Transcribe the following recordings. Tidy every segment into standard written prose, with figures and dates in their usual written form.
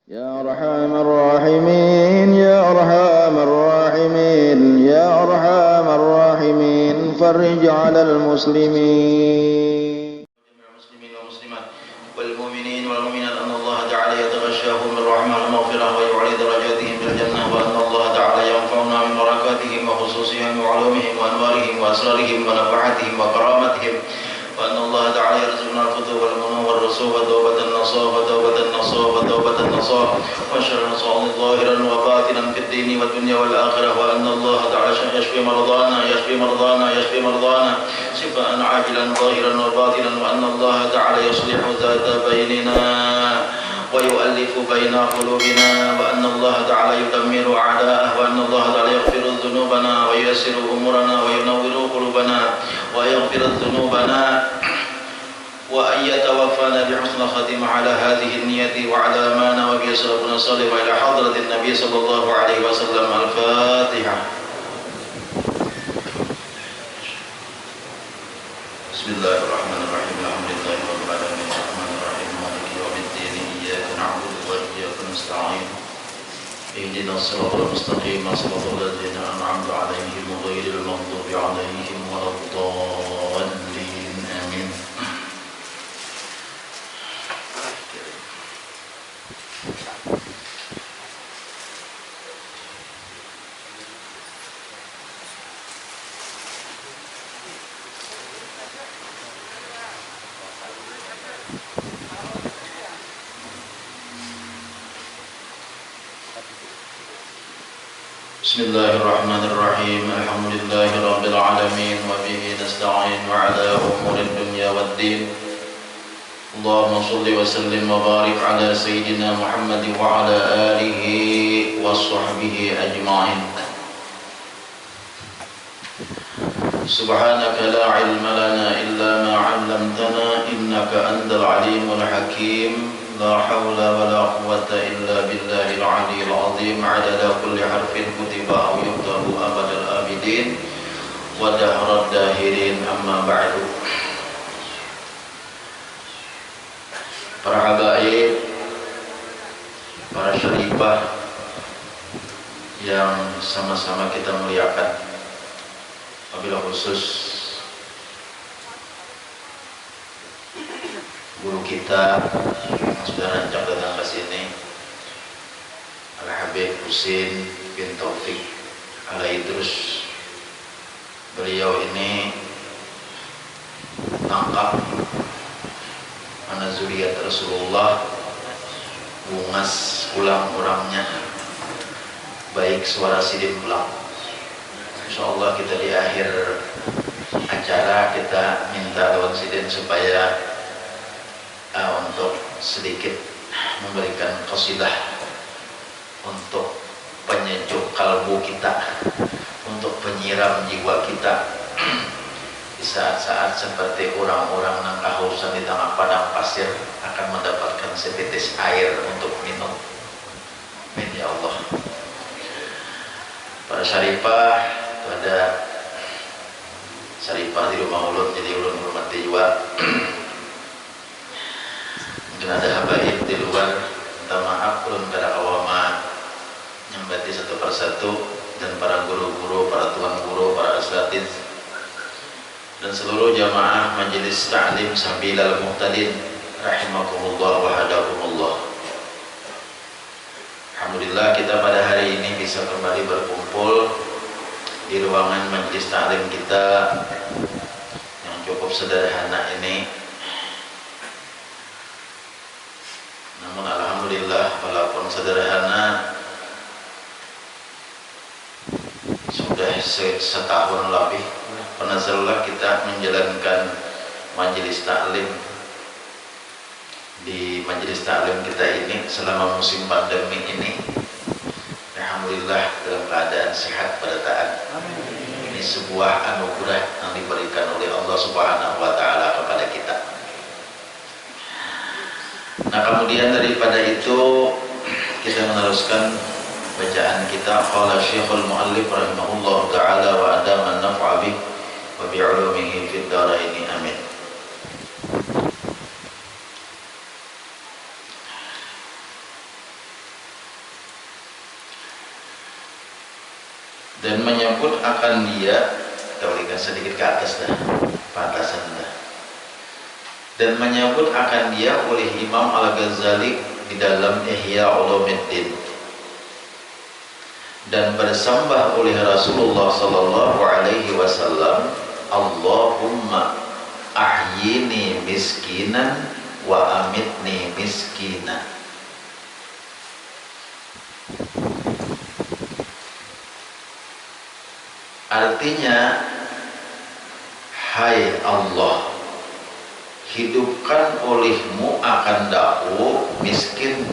يا أرحم الراحمين يا أرحم الراحمين يا أرحم الراحمين فرج على المسلمين والمسلمات والمؤمنين والمؤمنات أن الله تعالى يتغشاهم بالرحمة والمغفرة ويعلي درجاتهم في الجنة وأن الله تعالى ينفعنا من بركاتهم وخصوصهم وعلومهم وأنوارهم وأسرارهم ونفحاتهم وكرامتهم وأن الله تعالى يرزقنا الفتوح والمنور والرسوخ وتوبة النصوح وتوبة النصوح وتوبة النصوح وشر نصوح ظاهرا وباطنا في الدين والدنيا والآخرة وأن الله تعالى يشفي مرضانا يشفي مرضانا يشفي مرضانا شفاء عاجلا ظاهرا وباطنا وأن الله تعالى يصلح ذات بيننا ويؤلف بين قلوبنا وأن الله تعالى يدمر أعداءه وأن الله تعالى يغفر ذنوبنا وييسر أمورنا وينور قلوبنا ويغفر ذنوبنا وأن يتوفانا بحسن الخاتمة على هذه النية وعلى ما نوى به سلفنا الصالح إلى حضرة النبي صلى الله عليه وسلم. الفاتحة. بسم الله الرحمن الرحيم. الحمد لله رب العالمين الرحمن الرحيم مالك يوم الدين إياك نعبد وإياك نستعين اهدنا الصراط المستقيم صراط الذين أنعمت عليهم غير المغضوب عليهم ولا الضالين آمين. بسم الله الرحمن الرحيم. الحمد لله رب العالمين وبه نستعين على أمور الدنيا والدين. اللهم صل وسلم وبارك على سيدنا محمد وعلى آله وصحبه أجمعين. سبحانك لا علم لنا إلا ما علمتنا إنك أنت العليم الحكيم. لا حول ولا قوة إلا بالله العلي العظيم. عدد كل حرف كتب أو يكتب أبد الآبدين ودهر الداهرين. أما بعد. Para habaib, para syarifah yang sama-sama kita muliakan, wabil khusus guru kita yang sudah rancang datang ke sini, Al-Habib Husin bin Taufik Al-Idrus. Beliau ini tangkap mana zuriat Rasulullah, bungas ulang orangnya, baik suara sidin pulang. Insyaallah kita di akhir acara kita minta lawan sidin supaya untuk sedikit memberikan qasidah untuk penyejuk kalbu kita, untuk penyiram jiwa kita di saat-saat seperti orang-orang yang kehausan di tengah padang pasir akan mendapatkan setetes air untuk minum. Amin ya Allah. Para syarifah, pada syarifah di rumah ulun, jadi ulun hormati juga. Mungkin ada habaib di luar, minta maaf ulun kada awama nyambati satu persatu, dan para guru-guru, para tuan guru, para asatidz, dan seluruh jamaah majelis ta'lim Sabilal Muhtadin rahimakumullah wa hadakumullah. Alhamdulillah kita pada hari ini bisa kembali berkumpul di ruangan majelis ta'lim kita yang cukup sederhana ini. Namun alhamdulillah walaupun sederhana, sudah setahun lebih penazarlah kita menjalankan majelis taklim di majelis taklim kita ini selama musim pandemi ini. Alhamdulillah dalam keadaan sehat pada taat. Ini sebuah anugerah yang diberikan oleh Allah Subhanahu wa taala kepada kita. Nah, kemudian daripada itu kita meneruskan bacaan kita. Qala Syekhul Muallif rahimahullah taala wa adama an-naf'a bih wa bi'ulumihi fid dharaini amin. dan menyebut akan dia, kita berikan sedikit ke atas dah, patasan dah, dan menyebut akan dia oleh Imam Al-Ghazali di dalam Ihya Ulumuddin, dan bersambah oleh Rasulullah sallallahu alaihi wasallam, Allahumma ahyini miskinan wa amitni miskinan. Artinya, hai Allah, hidupkan olehmu akan daku miskin,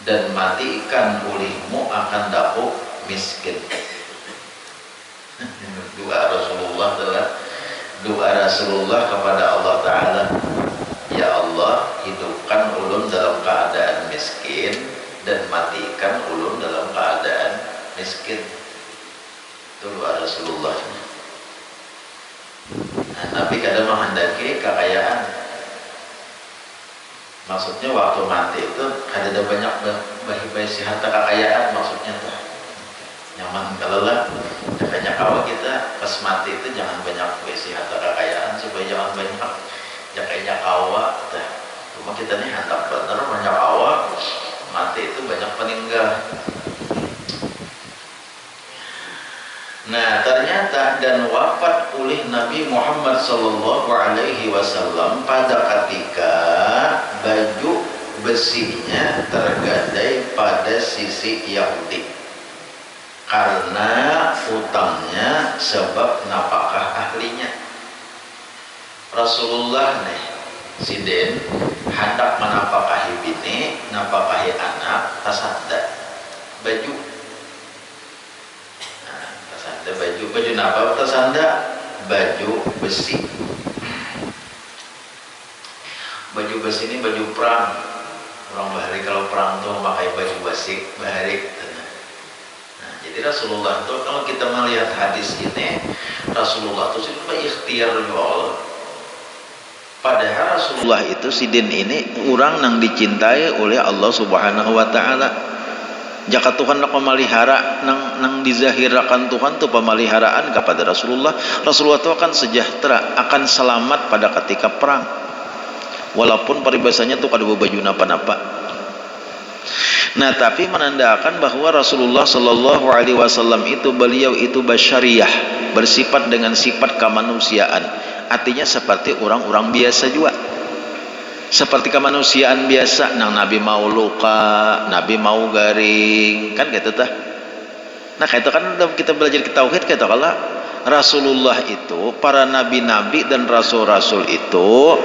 dan matikan olehmu akan daku miskin. Doa Rasulullah adalah doa Rasulullah kepada Allah Ta'ala, ya Allah, hidupkan ulun dalam keadaan miskin dan matikan ulun dalam keadaan miskin. Itu doa Rasulullah. Nah, Nabi kadang menghendaki kekayaan. Maksudnya waktu mati itu ada banyak bahi-bahi harta kekayaan, maksudnya tuh nyaman. Kalau lah banyak awal kita pas mati itu jangan banyak bahi harta kekayaan, supaya jangan banyak jakainya awal. Cuma kita nih hendak bener banyak awal, mati itu banyak peninggal. Nah, ternyata dan wafat oleh Nabi Muhammad sallallahu alaihi wasallam pada ketika baju besinya tergadai pada sisi Yahudi karena utangnya sebab napakah ahlinya. Rasulullah nih siden hendak menapakahi bini, napakahi anak, tasada baju. Ada baju napa tersanda, baju besi. Baju besi ini baju perang. Orang bahari kalau perang tuh memakai baju besi bahari. Nah, jadi Rasulullah tuh kalau kita melihat hadis ini, Rasulullah tuh sih ikhtiar jual. Padahal Rasulullah itu sidin ini orang yang dicintai oleh Allah Subhanahu wa taala. Jaka Tuhan nak memelihara nang dizahirakan Tuhan tu pemeliharaan kepada Rasulullah. Rasulullah itu akan sejahtera, akan selamat pada ketika perang. Walaupun peribahasanya tu kada baju napa-napa. Nah, tapi menandakan bahwa Rasulullah sallallahu alaihi wasallam itu beliau itu basyariyah, bersifat dengan sifat kemanusiaan. Artinya seperti orang-orang biasa juga. Seperti kemanusiaan biasa, nang Nabi mau luka, Nabi mau garing, kan gitu tah. Nah, kayak itu kan kita belajar tauhid kayak itu kalau Rasulullah itu, para nabi-nabi dan rasul-rasul itu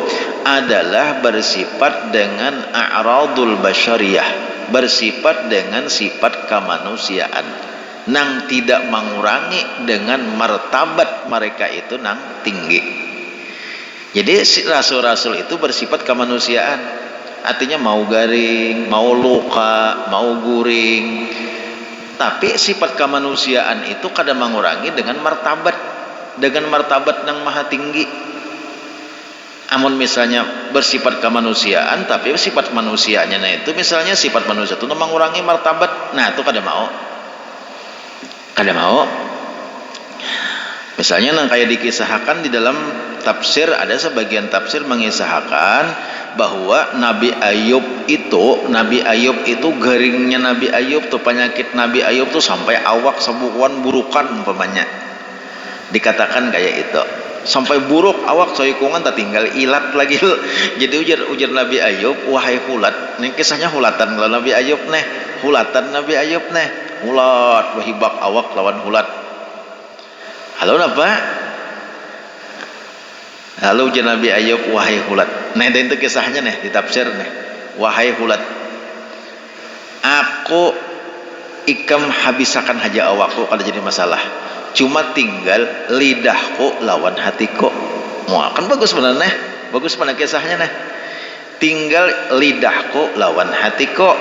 adalah bersifat dengan a'radul basyariyah, bersifat dengan sifat kemanusiaan, nang tidak mengurangi dengan martabat mereka itu nang tinggi. Jadi rasul-rasul itu bersifat kemanusiaan, artinya mau garing, mau luka, mau guring. Tapi sifat kemanusiaan itu kadang mengurangi dengan martabat yang maha tinggi. Amun misalnya bersifat kemanusiaan, tapi sifat manusianya, nah itu misalnya sifat manusia itu mengurangi martabat, nah itu kadang mau. Misalnya yang kayak dikisahkan di dalam tafsir, ada sebagian tafsir mengisahkan bahwa Nabi Ayub itu garingnya Nabi Ayub tuh, penyakit Nabi Ayub tuh sampai awak sebukuan burukan umpamanya. Dikatakan kayak itu. Sampai buruk awak soikungan tak tinggal ilat lagi. Jadi ujar Nabi Ayub, wahai hulat. Ini kisahnya hulatan kalau Nabi Ayub neh, hulatan Nabi Ayub neh. Hulat wahibak awak lawan hulat. Halo napa? Halo ujar Nabi Ayub, wahai hulat. Nah itu kisahnya nih di tafsir nih. Wahai hulat, aku ikam habisakan haja awakku kalau jadi masalah. Cuma tinggal lidahku lawan hatiku. Wah, kan bagus benar nih. Bagus benar kisahnya nih. Tinggal lidahku lawan hatiku.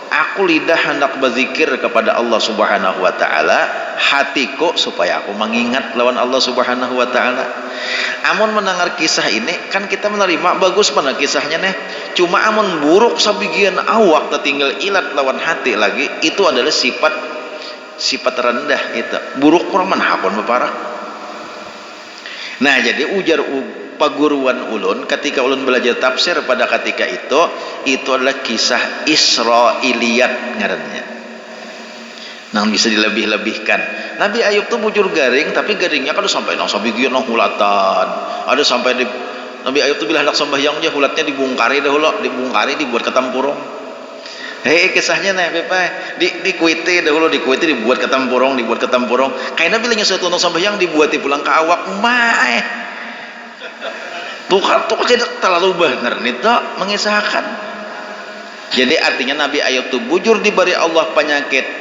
Aku lidah hendak berzikir kepada Allah Subhanahu wa taala, hatiku supaya aku mengingat lawan Allah Subhanahu wa taala. Amun mendengar kisah ini kan kita menerima bagus pada kisahnya nih. Cuma amun buruk sabigian awak tertinggal ilat lawan hati lagi, itu adalah sifat sifat rendah itu buruk kurang manhakon beparak. Nah jadi ujar paguruan ulun ketika ulun belajar tafsir pada ketika itu adalah kisah Israiliyat ngarannya. Nang bisa dilebih-lebihkan. Nabi Ayub tuh bujur garing, tapi garingnya kan sampai nang sabigieu nang hulatan. Ada sampai di Nabi Ayub tuh bila hendak sembahyang aja hulatnya dibungkari dahulu, dibuat ketampurung. Kisahnya nah Bapak, di kuiti dahulu dibuat ketampurung. Kayaknya bila nyesut nang sembahyang dibuat pulang ke awak mah. Tuh jadi terlalu benar itu mengisahkan. Jadi artinya Nabi Ayub tuh bujur diberi Allah penyakit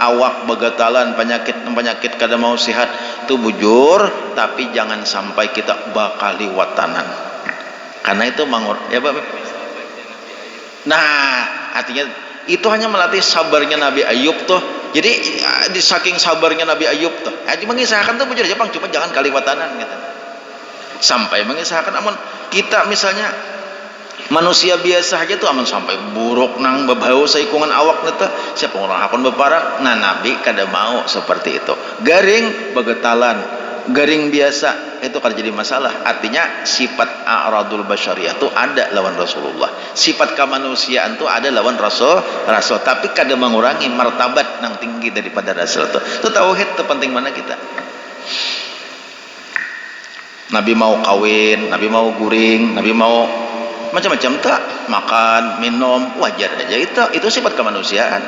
awak begatalan, penyakit kada mau sehat tuh bujur, tapi jangan sampai kita bakal liwatanan karena itu mangur ya Pak. Nah artinya itu hanya melatih sabarnya Nabi Ayub tuh. Jadi di saking sabarnya Nabi Ayub tuh mengisahkan tuh bujur Jepang, cuma jangan kaliwatanan gitu. Sampai mengisahkan amun kita misalnya manusia biasa aja tuh aman sampai buruk nang bebau saikungan awak neta siapa orang akon beparak. Nah Nabi kada mau seperti itu, garing begetalan, garing biasa itu kada jadi masalah. Artinya sifat a'radul basyariyah tuh ada lawan Rasulullah, sifat kemanusiaan tuh ada lawan rasul, tapi kada mengurangi martabat nang tinggi daripada rasul itu tauhid tuh penting mana kita. Nabi mau kawin, Nabi mau guring, Nabi mau macam-macam tak, makan, minum, wajar aja itu sifat kemanusiaan.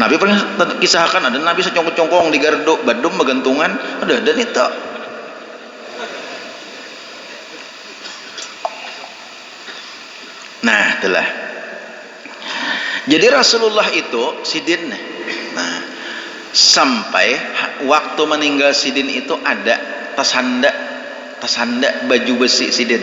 Nabi pernah kisahkan ada Nabi secongkong-congkong di gardu badum begantungan, ada dan itu. Nah, itulah. Jadi Rasulullah itu sidin. Nah, sampai waktu meninggal sidin itu ada tasanda baju besi sidin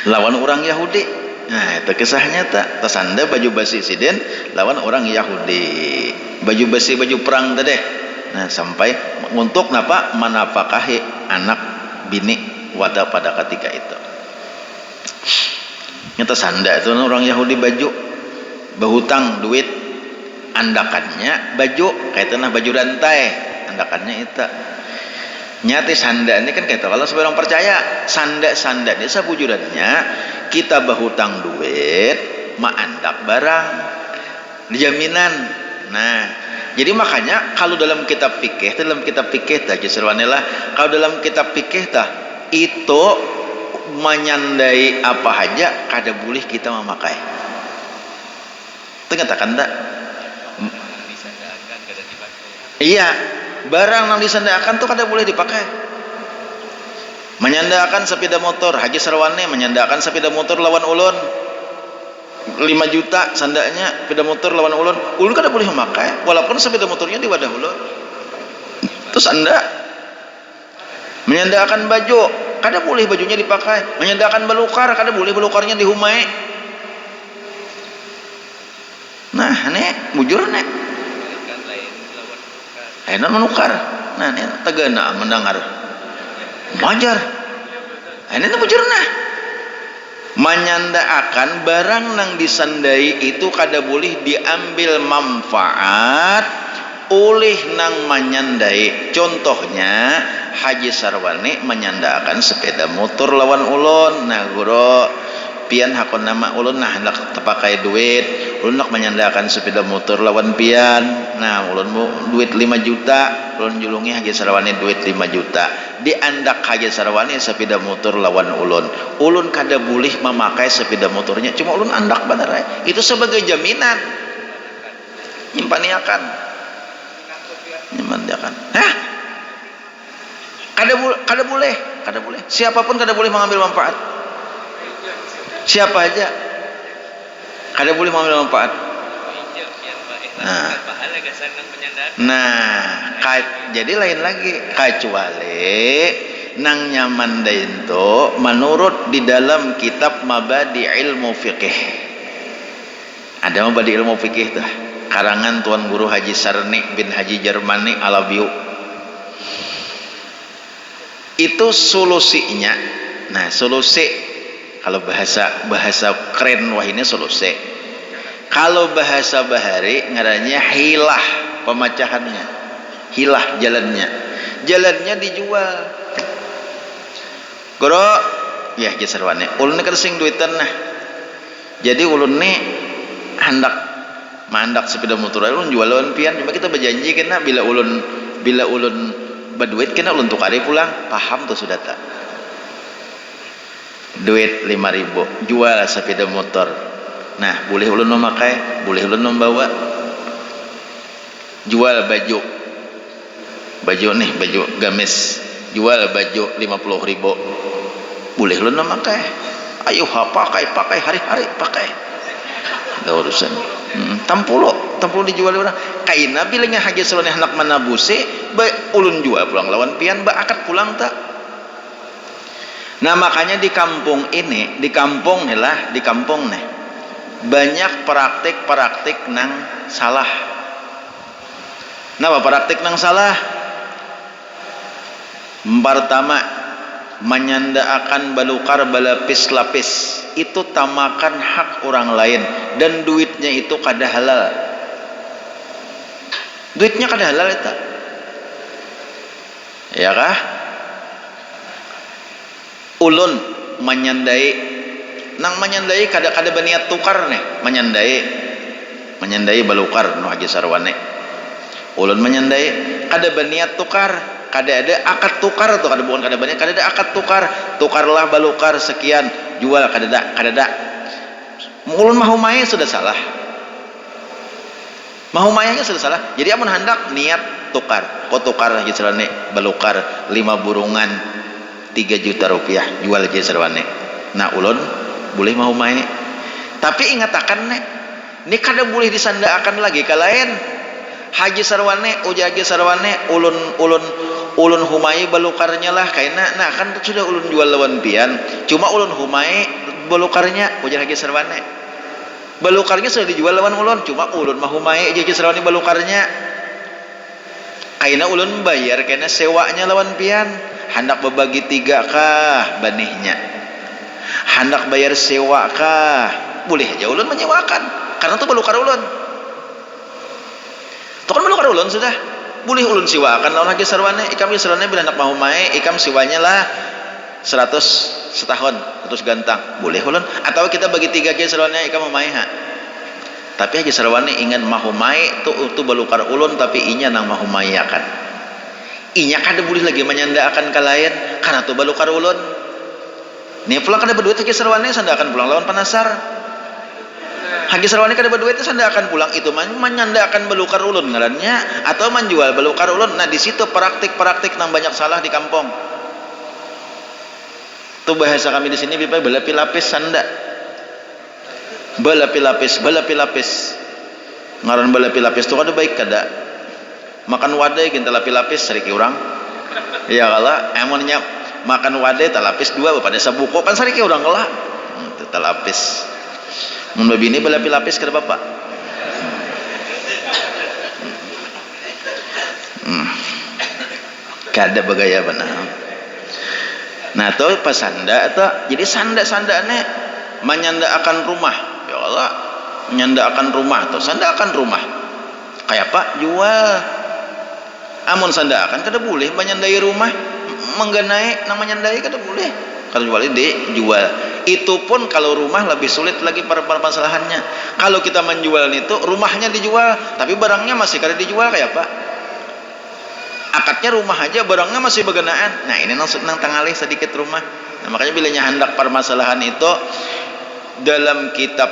lawan orang Yahudi. Nah itu kisahnya tak, tasanda baju besi sidin lawan orang Yahudi, baju besi baju perang tadi. Nah sampai untuk napa manapakahi anak bini wada pada ketika itu nyata sanda itu orang Yahudi baju berhutang duit andakannya baju kayak tanah baju rantai andakannya itu nyati sanda ini kan kayak kalau seorang percaya sanda ini sabujurannya kita berhutang duit maandak barang dijaminan. Nah jadi makanya kalau dalam kitab fikih aja serwanela, kalau dalam kitab fikih itu menyandai apa aja kada boleh kita memakai. Itu katakan tak? Iya, barang yang disandarkan tuh kada boleh dipakai. Menyandarkan sepeda motor, Haji Sarwane menyandarkan sepeda motor lawan ulun 5 juta sandaknya sepeda motor lawan ulun kada boleh memakai walaupun sepeda motornya di wadah ulun. Terus anda menyandarkan baju kada boleh bajunya dipakai, menyandarkan belukar kada boleh belukarnya dihumai. Nah nek bujur nek enak menukar. Nah ini tegana mendengar wajar. Ini tuh bujur nah menyandaakan barang nang disandai itu kada boleh diambil manfaat oleh nang menyandai. Contohnya Haji Sarwane menyandaakan sepeda motor lawan ulun. Nah guru pian hakon nama ulun nah hendak terpakai duit, ulun nak menyandarkan sepeda motor lawan pian. Nah ulun mau duit 5 juta, ulun julungi Haji Sarwane duit 5 juta. Diandak Haji Sarwane sepeda motor lawan ulun kada boleh memakai sepeda motornya, cuma ulun andak benar itu sebagai jaminan nyimpaniakan. Hah? Kada boleh. Siapapun kada boleh mengambil manfaat. Siapa aja kada boleh mengambil manfaat. Jadi lain lagi kecuali nang nyaman dain to menurut di dalam kitab Mabadi Ilmu Fiqih. Ada Mabadi Ilmu Fiqih tuh karangan Tuan Guru Haji Sarni bin Haji Jarmani Alabiu. Itu solusinya. Nah solusi kalau bahasa keren wah ini solusi. Kalau bahasa bahari ngarannya hilah pemecahannya, hilah jalannya dijual. Goro ya kisarwane ulun kan sing duitan nah, jadi ulun nih mandak sepeda motor ulun jual lawan pian, cuma kita berjanji kena bila ulun berduit kena ulun tukari pulang, paham tuh sudah tak? Duit 5.000 jual sepeda motor, nah boleh ulun memakai, boleh ulun membawa. Jual baju nih, baju gamis, jual baju 50.000, boleh ulun memakai. Ayo pakai hari-hari pakai, ada urusan. Tampulo dijual orang kaina bilangnya haji salon anak mana buse ulun jual pulang lawan pian akad pulang tak. Nah makanya di kampung nih banyak praktik nang salah. Napa praktik nang salah? Pertama, menyandaakan balukar balapis-lapis, itu tamakan hak orang lain dan duitnya itu kada halal. Duitnya kada halal itu. Ya kah? Ulun menyandai kada berniat tukar nih, menyandai balukar nu haji sarwane. Ulun menyandai kada berniat tukar, kada ada akad tukar tuh, kada bukan kada berniat, kada ada akad tukarlah balukar sekian, jual kada ada. Ulun mahumai sudah salah. Mahumayanya sudah salah. Jadi amun hendak niat tukar, tukar haji sarwane balukar 5 burungan 3 juta rupiah jual haji sarwane. Nah ulun boleh mahumai, tapi ingatakan ini kada boleh disandaakan lagi ke lain. Haji sarwane ulun humai balukarnya lah kaina, nah kan sudah ulun jual lawan pian, cuma ulun humai balukarnya ujar haji sarwane, balukarnya sudah dijual lawan ulun, cuma ulun mahumai haji sarwane balukarnya. Kaina ulun bayar kaina sewanya lawan pian, hendak berbagi 3 kah banihnya, hendak bayar sewa kah, boleh aja ulun menyewakan karena itu balukar ulun. Itu kan balukar ulun sudah, boleh ulun siwakan lawan haji sarwane. Ikam haji sarwane bila hendak mahumai, ikam siwanya lah 100 setahun, 100 gantang, boleh ulun. Atau kita bagi 3 haji sarwane, ikam mahumai ha. Tapi haji sarwane ingat mahumai itu balukar ulun, tapi inya nang mahumai akan. Inya kada boleh lagi menyandaakan ke lain karena itu balukar ulun. Nih pulang kada berduit haji sarwane sandakan pulang lawan panasar. Haji sarwane kada berduit sandakan pulang, itu menyandaakan balukar ulun ngarannya atau menjual balukar ulun. Nah di situ praktik nang banyak salah di kampung. Tuh bahasa kami di sini balapis sanda. Balapis. Ngaran balapis tuh kada baik kada. Makan wadai ginta lapis sariki urang. Ya kala emonnya makan wadai talapis 2 pada sabuko pan sariki urang kala. Itu talapis. Mun babini balapis kada bapak. Kada bagaya benar. Nah tuh pas sanda tuh, jadi sanda-sandane menyandaakan rumah. Ya Allah, menyandaakan rumah tuh, sandaakan rumah. Kayak Pak jual. Amun sandaakan kada boleh menyandai rumah, mengganai nang menyandai kada boleh. Kalau jual jual. Itu pun kalau rumah lebih sulit lagi permasalahannya. Kalau kita menjual itu rumahnya dijual, tapi barangnya masih kada dijual kayak Pak. Akadnya rumah aja, barangnya masih begenaan. Nah ini nang tangalih sedikit rumah. Nah, makanya bilanya hendak permasalahan itu dalam kitab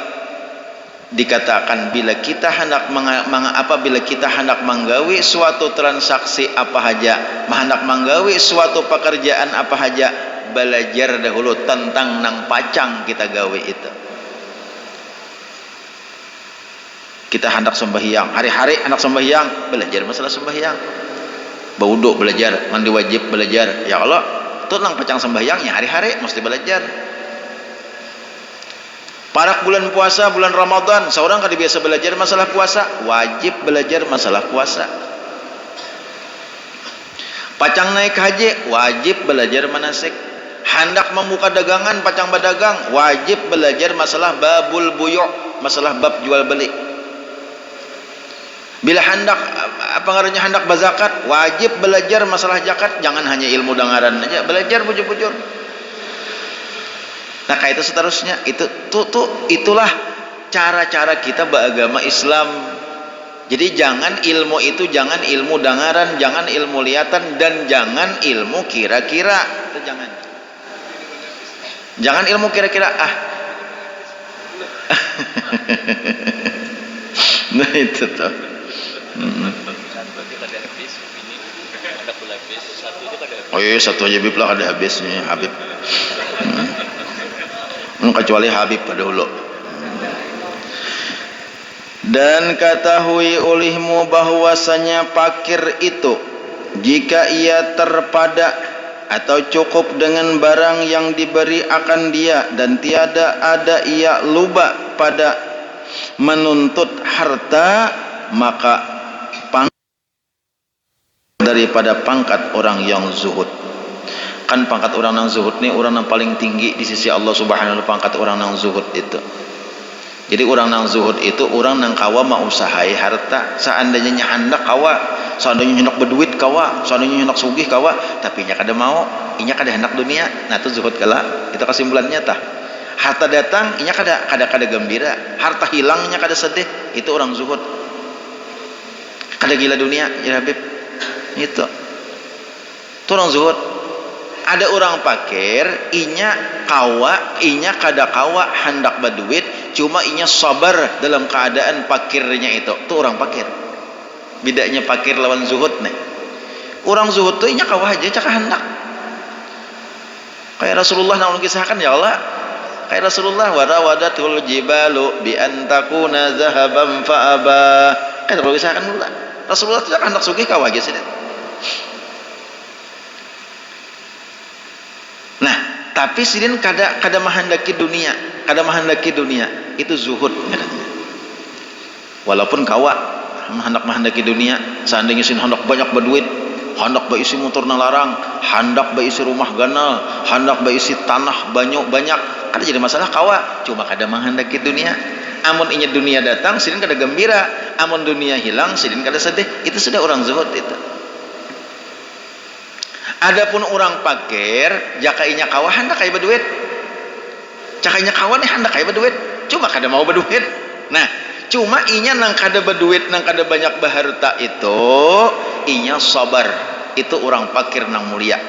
dikatakan bila kita hendak menggawi suatu transaksi apa saja, hendak menggawi suatu pekerjaan apa saja, belajar dahulu tentang nang pacang kita gawe itu. Kita hendak sembahyang, hari-hari hendak sembahyang, belajar masalah sembahyang. Bauduk belajar, mandi wajib belajar. Ya Allah, itu nang pacang sembahyangnya hari-hari mesti belajar. Parak bulan puasa, bulan Ramadan, seorang kada biasa belajar masalah puasa, wajib belajar masalah puasa. Pacang naik haji, wajib belajar manasik. Hendak membuka dagangan, pacang berdagang, wajib belajar masalah babul buyu'. masalah bab jual beli. Bila hendak apa ngarannya hendak bazakat, wajib belajar masalah zakat, jangan hanya ilmu dengaran aja, belajar bujur-bujur. Nah, kayak itu seterusnya. Itulah cara-cara kita beragama Islam. Jadi jangan ilmu itu jangan ilmu dengaran, jangan ilmu lihatan, dan jangan ilmu kira-kira. Itu jangan. Jangan ilmu kira-kira. Nah itu tuh. Oh iya, satu aja Habib lah, ada habisnya Habib. Kecuali Habib pada dulu. Dan ketahui olehmu bahwasanya fakir itu jika ia terpada atau cukup dengan barang yang diberi akan dia dan tiada ada ia luba pada menuntut harta, maka daripada pangkat orang yang zuhud. Kan pangkat orang yang zuhud ni orang yang paling tinggi di sisi Allah Subhanahu wa ta'ala, pangkat orang yang zuhud itu. Jadi orang yang zuhud itu orang yang kawa mau usahai harta, seandainya hendak kawa, seandainya hendak berduit kawa, seandainya hendak sugih kawa, tapi nya kada mau, inya kada hendak dunia. Nah itu zuhud kala. Itu kesimpulannya tah. Harta datang inya kada gembira, harta hilang inya kada sedih. Itu orang zuhud. Kada gila dunia ya Habib. Itu orang zuhud. Ada orang fakir, inya kawa, inya kada kawa hendak berduit, cuma inya sabar dalam keadaan fakirnya itu. Itu orang fakir. Bedanya fakir lawan zuhud nih. Orang zuhud tuh inya kawa aja cakap hendak. Kayak Rasulullah namun kisahkan, ya Allah, kayak Rasulullah warawadatul jibalu bi antakuna zahaban fa aba. Kayak kalau kisahkan pula. Rasulullah tuh hendak sugih kawa aja sih. Nah, tapi sidin kada mahendaki dunia, itu zuhud katanya. Walaupun kawa hendak mahendaki dunia, seandainya sin hendak banyak berduit, hendak berisi motor nalarang, hendak berisi rumah ganal, hendak berisi tanah banyak, kada jadi masalah kawa, cuma kada mahendaki dunia. Amun inya dunia datang, sidin kada gembira, amun dunia hilang, sidin kada sedih. Itu sudah orang zuhud itu. Adapun orang fakir, jaka inya kawa hendak kaya berduit. Jaka inya kawa nih hendak kaya berduit, cuma kada mau berduit. Nah, cuma inya nang kada berduit, nang kada banyak berharta itu, inya sabar. Itu orang fakir nang mulia.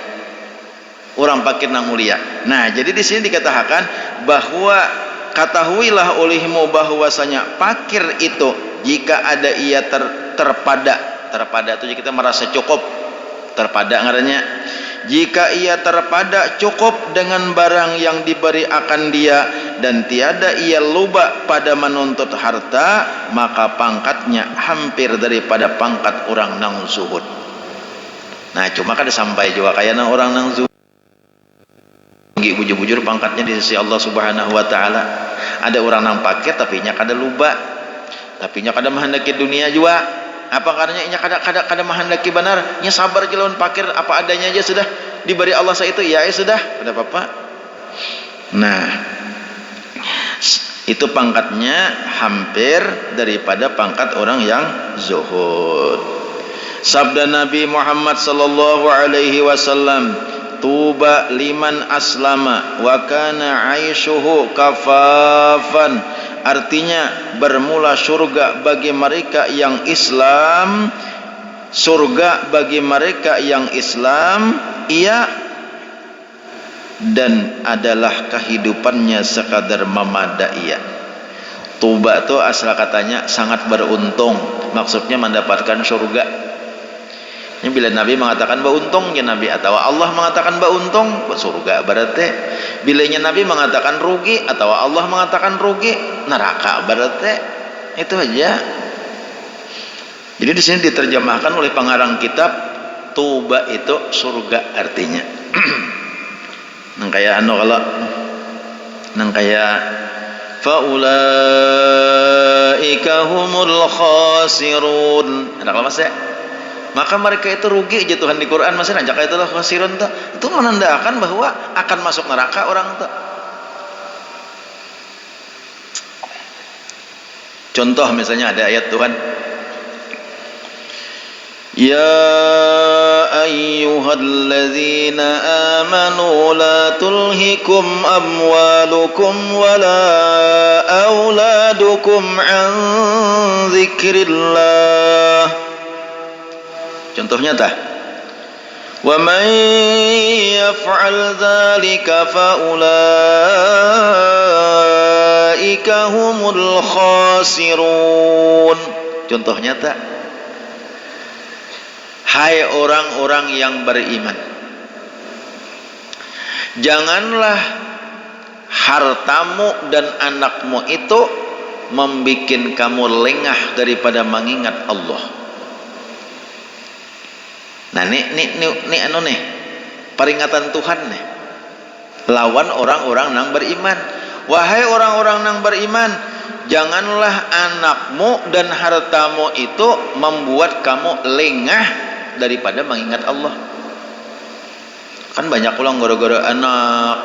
Orang fakir nang mulia. Nah, jadi di sini dikatakan bahwa ketahuilah olehmu bahwasanya fakir itu jika ada ia terpada itu kita merasa cukup. Terpada ngarannya, jika ia terpada cukup dengan barang yang diberi akan dia dan tiada ia luba pada menuntut harta, maka pangkatnya hampir daripada pangkat orang nang zuhud. Nah, cuma kada sampai juga kayak orang nang zuhud. Tinggi bujur-bujur pangkatnya di sisi Allah Subhanahu wa ta'ala. Ada orang nang fakir tapi nya kada luba, tapi nya kada menghendaki dunia juga. Apa karena inya kada menghendaki benar, nya sabar aja lawan fakir, apa adanya aja sudah diberi Allah itu, ya sudah, ada apa-apa. Nah, itu pangkatnya hampir daripada pangkat orang yang zuhud. Sabda Nabi Muhammad sallallahu alaihi wasallam, tuba liman aslama wa kana aishuhu kafafan. Artinya bermula surga bagi mereka yang Islam, surga bagi mereka yang Islam, ia dan adalah kehidupannya sekadar memadai. Tuba itu asal katanya sangat beruntung, maksudnya mendapatkan surga. Ini bila Nabi mengatakan beruntung ya Nabi, atau Allah mengatakan beruntung surga, berarti bilanya Nabi mengatakan rugi atau Allah mengatakan rugi neraka, berarti itu aja. Jadi di sini diterjemahkan oleh pengarang kitab, tuba itu surga artinya. Nang kaya kalau nang kaya faulaika humul khasirun. Ada kalau masih maka mereka itu rugi aja Tuhan di Quran masih najak itulah khasirun tuh. Itu menandakan bahwa akan masuk neraka orang tuh. Contoh misalnya ada ayat Tuhan, Ya ayyuhalladzina amanu la tulhikum amwalukum wala auladukum an dzikrillah. Contoh nyata, wa man yaf'al dzalika fa ulaika humul khasirun. Contoh nyata, hai orang-orang yang beriman, janganlah hartamu dan anakmu itu membikin kamu lengah daripada mengingat Allah. Nah, ini anu nih, peringatan Tuhan nih lawan orang-orang nang beriman. Wahai orang-orang nang beriman, janganlah anakmu dan hartamu itu membuat kamu lengah daripada mengingat Allah. Kan banyak ulang gara-gara anak,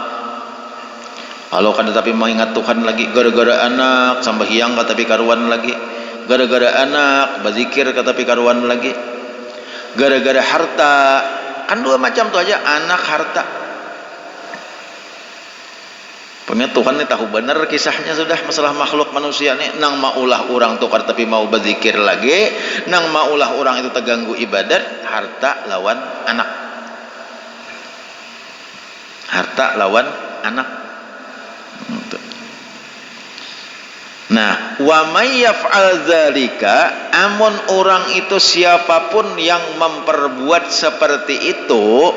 kalau kan tetapi mengingat Tuhan lagi, gara-gara anak sambahyang tapi karuan lagi, gara-gara anak berzikir tapi karuan lagi, gara-gara harta. Kan dua macam tuh aja, anak, harta. Pengen Tuhan ini tahu benar kisahnya sudah masalah makhluk manusia nih, nang maulah orang tukar tapi mau berzikir lagi, nang maulah orang itu terganggu ibadat. Harta lawan anak, harta lawan anak. Nah, wa may yaf'al dzalika, amun orang itu siapapun yang memperbuat seperti itu,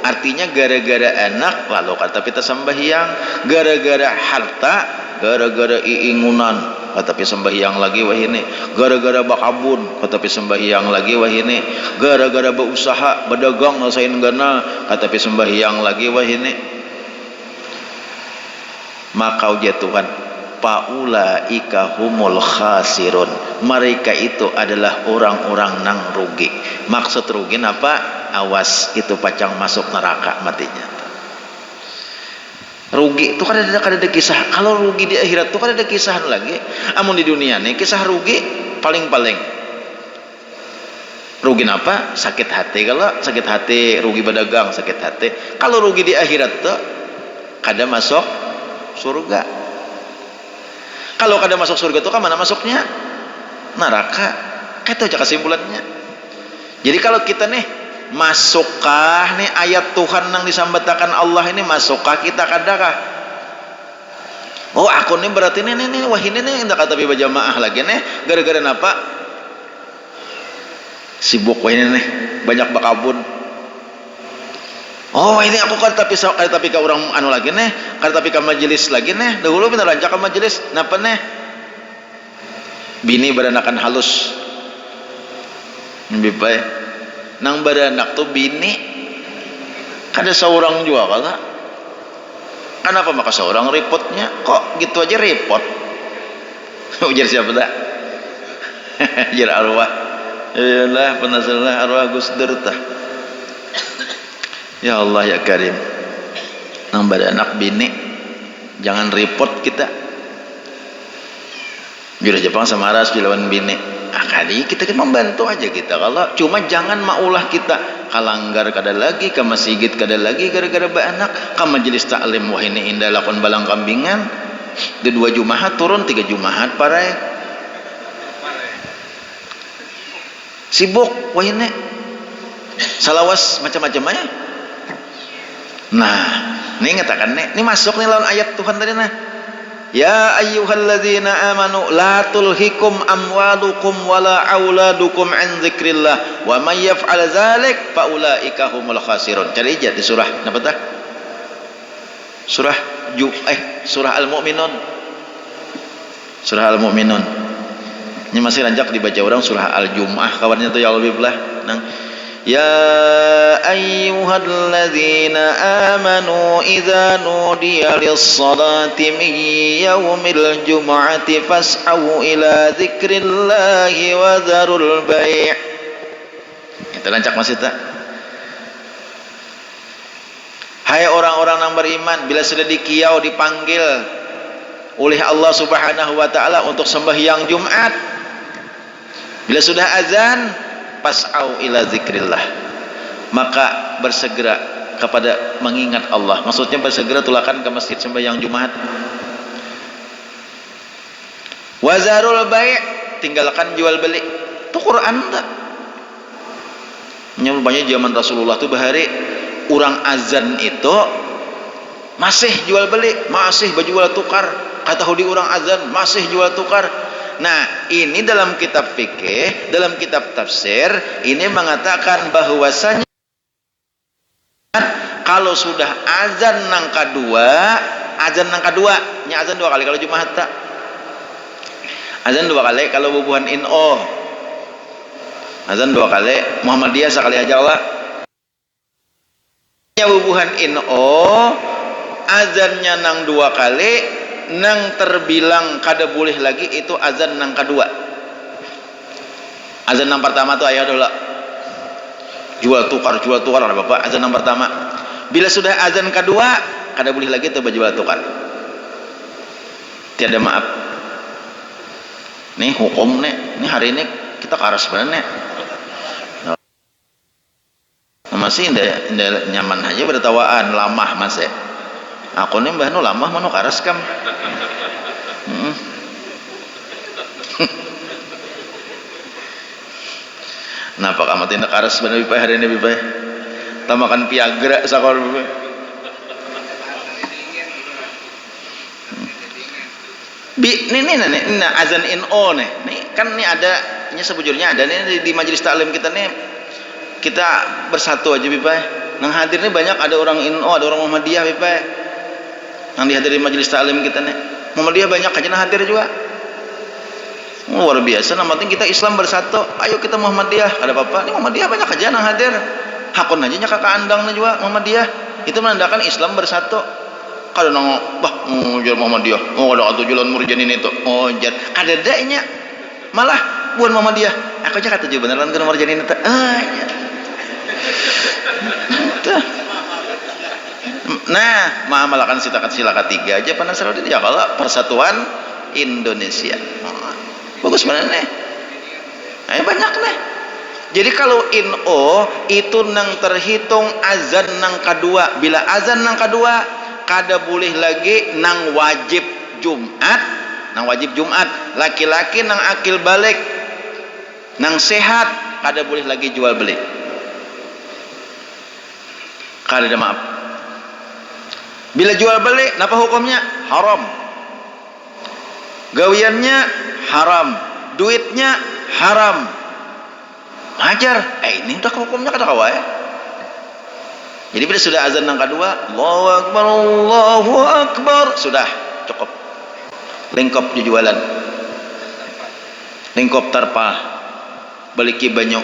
artinya gara-gara anak lalu kata kita sembahyang, gara-gara harta, gara-gara iingunan tapi sembahyang lagi wah ini, gara-gara bakabun tapi sembahyang lagi wah ini, gara-gara berusaha berdagang nasain gana tapi sembahyang lagi wah ini, maka ujar Tuhan, paulaika humul khasirun, mereka itu adalah orang-orang nang rugi. Maksud rugi apa? Awas, itu pacang masuk neraka matinya. Rugi itu kan ada kisah. Kalau rugi di akhirat itu kan ada kisah lagi. Amun di dunia nih kisah rugi paling-paling. Rugi apa? Sakit hati. Kalau sakit hati, rugi berdagang sakit hati. Kalau rugi di akhirat tuh kada masuk surga. Kalau kada masuk surga itu kan mana masuknya? Neraka. Itu aja kesimpulannya. Jadi kalau kita nih masukkah nih ayat Tuhan yang disambatakan Allah ini, masukkah kita kadakah? Oh aku nih berarti nih wah ini nih tidak kata berjamaah lagi nih gara-gara apa? Sibuk wah ini nih banyak bakabun. Oh ini aku kan tapi ke orang anu lagi nih, kan tapi ke majelis lagi nih. Dahulu bener rancak ke majelis, napa nih? Bini beranakan halus. Lebih baik nang beranak tuh bini kada seorang juga kala. Kenapa maka seorang repotnya kok gitu aja repot? Ujar siapa dah? Ujar arwah. Yalah penasaran arwah Gus Dur tah. Ya Allah ya Karim, nang beranak bini jangan repot kita. Jura Jepang sama ras dilawan bini. Kali kita kan membantu aja kita, kalau cuma jangan maulah kita kalanggar kada lagi, ke masjid kada lagi gara-gara beranak, ke majelis taklim wah ini indah lakon balang kambingan, di 2 Jumaat turun 3 Jumaat parai sibuk wah ini salawas macam-macam aja. Nah ini ngatakan ini masuk nih lawan ayat Tuhan tadi nah, Ya ayyuhalladzina amanu la tulhikum amwalukum wala auladukum an dzikrillah wa may yaf'al dzalik fa ulaika humul khasirun. Cari aja di surah apa tah? Surah Al-Mu'minun. Surah Al-Mu'minun. Ini masih rancak dibaca orang surah Al-Jumu'ah kawannya tuh ya lebih belah. Nang Ya ayyuhalladzina amanu idza nudiya lis-salati min yaumil jumu'ati fas'au ila dzikrillahi wa dzarul bai'. Itu lancak masih tak? Hai orang-orang yang beriman, bila sudah dikiau dipanggil oleh Allah Subhanahu wa taala untuk sembahyang Jumat. Bila sudah azan, pas'au ila zikrillah, maka bersegera kepada mengingat Allah. Maksudnya bersegera tulakan ke masjid sembahyang Jumat. Wazarul bai', tinggalkan jual beli. Itu Quran tak? Banyak zaman Rasulullah tuh bahari orang azan itu masih jual beli, masih berjual tukar. Kata hudi orang azan masih jual tukar. Nah, ini dalam kitab fikih, dalam kitab tafsir ini mengatakan bahwasanya kalau sudah azan nang kedua, nya azan 2 kali kalau Jumat tak. Azan 2 kali kalau bubuhan INO. Azan 2 kali, Muhammadiyah sekali aja lah. Nya bubuhan INO, azannya nang 2 kali, nang terbilang kada boleh lagi itu azan nang kedua. Azan nang pertama tuh ayah dulu jual tukar ada bapak. Azan nang pertama, bila sudah azan kedua kada boleh lagi tuh berjual tukar, tiada maaf. Nih hukum nih hari ini kita karas sebenarnya masih indah nyaman aja bertawaan lamah masih aku nih mbah nu lamah manu karas kam. Napa kamu tindak karas sebenarnya bipay hari ini bipay tamakan piagra sakor bipay. Ini azan INO nih kan nih ada ini sebujurnya ada nih di majelis taklim kita nih, kita bersatu aja bipay. Nang hadir nih banyak, ada orang INO, ada orang Muhammadiyah bipay yang dihadiri majelis taklim kita nih. Muhammadiyah banyak aja nang hadir juga, luar biasa. Yang penting kita Islam bersatu, ayo kita Muhammadiyah. Ada apa-apa nih Muhammadiyah banyak aja nang hadir, hakun aja nya kakak andang nih juga Muhammadiyah. Itu menandakan Islam bersatu. Kalau nang bah jual Muhammadiyah, ada tujuan murjanin itu, jar kada danya malah bukan Muhammadiyah. Aku aja kata juga beneran kan murjanin itu. Nah, malakan sila ketiga aja Nasaruddin ya kalau Persatuan Indonesia. Bagus bener nih. Banyak nih. Jadi kalau INO itu nang terhitung azan nang kedua. Bila azan nang kedua kada boleh lagi nang wajib Jumat, laki-laki nang akil balik, nang sehat kada boleh lagi jual beli, kada ada maaf. Bila jual beli napa hukumnya? Haram, gawiannya haram, duitnya haram, hajar. Ini udah hukumnya kada kawa ya. Jadi bila sudah azan yang kedua, Allahu Akbar, sudah cukup. Lingkop jualan, lingkop tarpa, baliki banyak.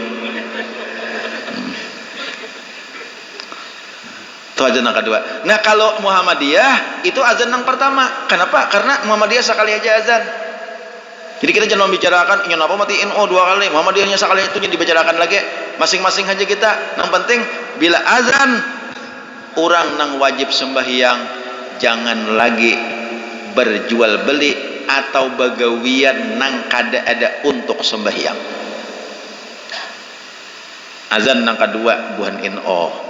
Itu azan yang kedua. Nah kalau Muhammadiyah itu azan yang pertama. Kenapa? Karena Muhammadiyah sekali aja azan. Jadi kita jangan membicarakan ingin apa matiin 2 kali, Muhammadiyahnya sekali itu dibicarakan lagi. Masing-masing aja kita. Yang penting bila azan orang nang wajib sembahyang jangan lagi berjual beli atau bagawian nang kada ada untuk sembahyang. Azan nang kedua buhan INO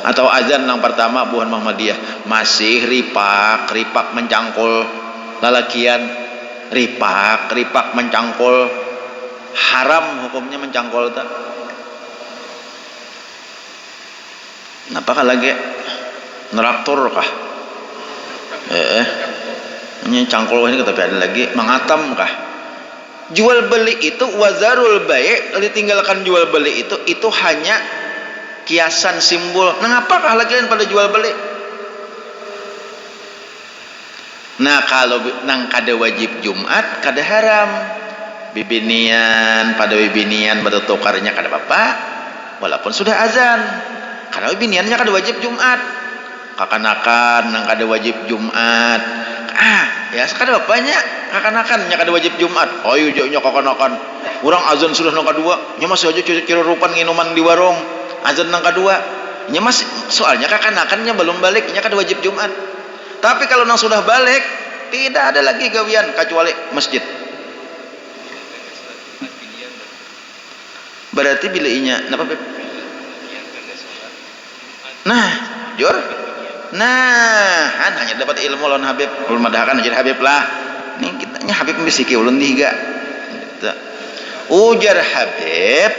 atau azan nang pertama buhan Muhammadiyah masih ripak mencangkul lalakian, ripak mencangkul, haram hukumnya mencangkul tak. Apakah lagi neraktor kah? Ini cangkul ini tapi ada lagi mengatam kah? Jual beli itu wazarul bai', ditinggalkan jual beli itu hanya kiasan simbol. Nah, apakah lagi pada jual beli? Nah, kalau nang kada wajib Jumat kada haram. Bibinian pada tukarnya kada apa-apa walaupun sudah azan. Karena biniannya kada wajib Jumat, kakanakan nang kada wajib Jumat. Ya kada bapaknya kakanakan nya kada wajib Jumat. Ayo nya kakanakan. Urang azan sudah nang kedua, nya masih aja kira rupan minuman di warung. Azan nang kedua, nya masih soalnya kakanakannya belum balik, nya kada wajib Jumat. Tapi kalau nang sudah balik, tidak ada lagi gawian kecuali masjid. Berarti bila inya napa Beb? Nah, jur. Nah, hanya dapat ilmu lawan Habib, ulun madahakan jadi Habib lah. Nih kitanya Habib misiki ulun dihiga. Gitu. Ujar Habib,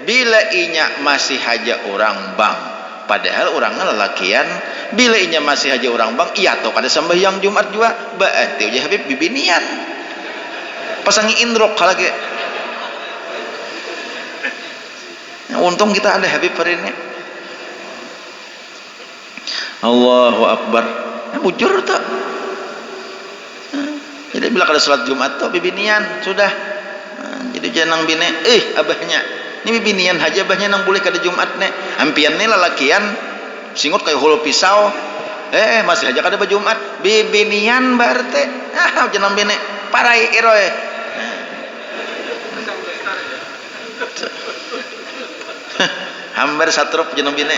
bila inya masih haja orang bang, padahal orangnya lelakian, bila inya masih haja orang bang, iya toh kada sembahyang Jumat juga, berarti ujar Habib bibinian. Pasangi indrok lagi. Untung kita ada Habib hari ini. Allahu Akbar. Bujur tak. Jadi bila kada salat Jumat tuh bibinian sudah. Jadi janang bine, abahnya. Ini bibinian aja abahnya nang boleh kada Jumat nih. Ampian nih lalakian singut kayak hulu pisau. Masih aja kada Jumat. Bibinian berarti. Janang bine parai eroy. Hampir satrup janang bine.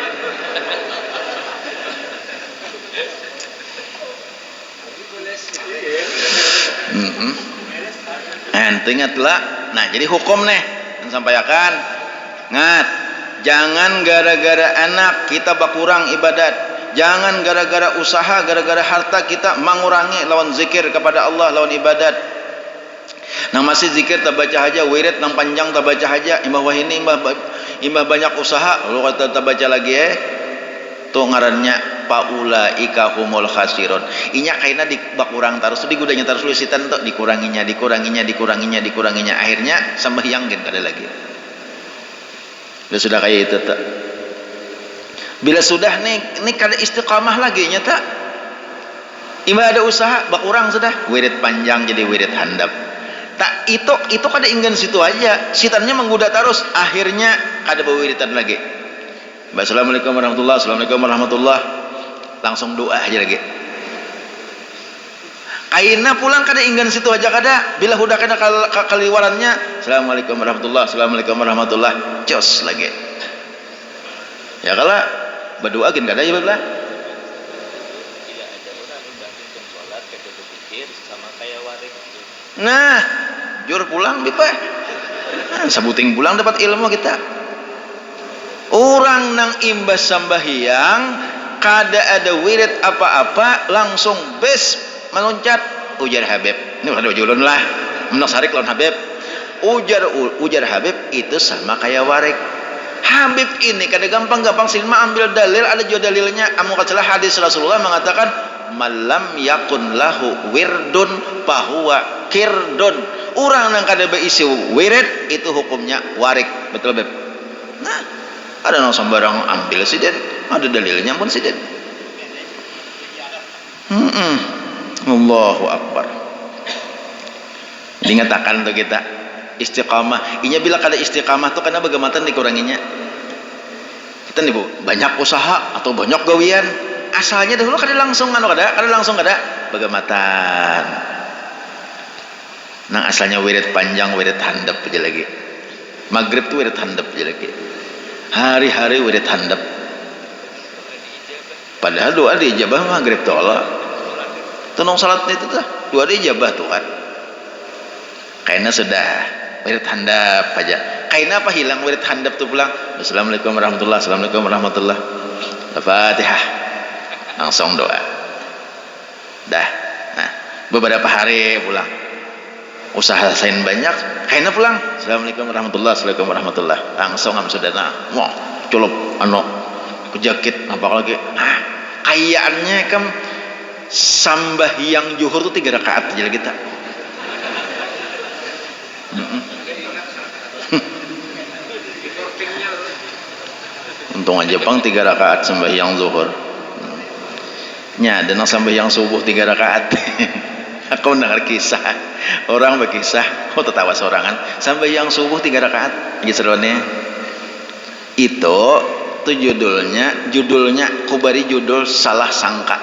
Ingatlah. Nah, jadi hukum nih yang sampaikan. Ngat, jangan gara-gara anak kita berkurang ibadat. Jangan gara-gara usaha, gara-gara harta kita mengurangi lawan zikir kepada Allah, lawan ibadat. Nang masih zikir tak baca aja, wirid nang panjang tak baca aja. Imbah wahini imbah banyak usaha, lu kata tak baca lagi tuh ngarannya paulaika humul khasirun. Inya kaina dibakurang terus digudanya terus lusitan tuh dikuranginya akhirnya sembahyang gen kada lagi. Bila sudah kayak itu tak. Bila sudah nih kada istiqamah lagi nyata. Imbah ada usaha bakurang sudah wirid panjang jadi wirid handap. Tak itu kada ingin situ aja. Sitannya menggoda terus akhirnya kada bawiritan lagi. Assalamualaikum warahmatullahi wabarakatuh. Assalamualaikum warahmatullahi. Langsung doa aja lagi. Kaina pulang kada ingin situ aja kada. Bila udah kada kaliwarannya Assalamualaikum warahmatullahi. Assalamualaikum warahmatullahi. Jos lagi. Ya kalau berdoa gin kada ya belah. Nah, jur pulang bipa. Sabuting pulang dapat ilmu kita. Orang nang imbas sambahyang kada ada wirid apa-apa langsung bes meloncat ujar Habib. Ini kada ulun lah. Menak sarik lawan Habib. Ujar Habib itu sama kayak warik. Habib ini kada gampang-gampang silma ambil dalil, ada juga dalilnya. Amun kacalah hadis Rasulullah mengatakan malam yakun lahu wirdun fahuwa kirdun. Orang nang kada beisi wirid itu hukumnya warik. Betul Beb? Nah, ada nang sembarang ambil siden, ada dalilnya pun siden. Allahu Akbar. Dingatakan tuh kita istiqamah. Inya bila kada istiqamah tuh karena bagamatan dikuranginya. Kita nih Bu, banyak usaha atau banyak gawian. Asalnya dahulu kada langsung bagamatan. Nang asalnya wirid panjang, wirid handap aja lagi. Maghrib tuh wirid handap aja lagi. Hari-hari wirid handap. Padahal doa diijabah maghrib tuh Allah. Tunong salat itu tuh doa diijabah tuh kan. Kaina sudah wirid handap aja. Kaina apa hilang wirid handap tuh pulang. Assalamualaikum warahmatullahi. Assalamualaikum warahmatullahi. Al-Fatihah. Langsung doa. Dah. Nah, beberapa hari pulang. Usaha sain banyak, kaina pulang. Assalamualaikum warahmatullahi. Assalamualaikum warahmatullahi. Langsung am sudana. Wah, culup kejakit apa lagi? Kayaannya kan sambahyang zuhur tuh 3 rakaat aja kita. Untung aja pang 3 rakaat sembahyang zuhur. Nya dan sembahyang subuh 3 rakaat. Aku mendengar kisah orang berkisah, tertawa sorangan sampai yang subuh 3 rakaat gisrone. Itu judulnya kubari judul salah sangka.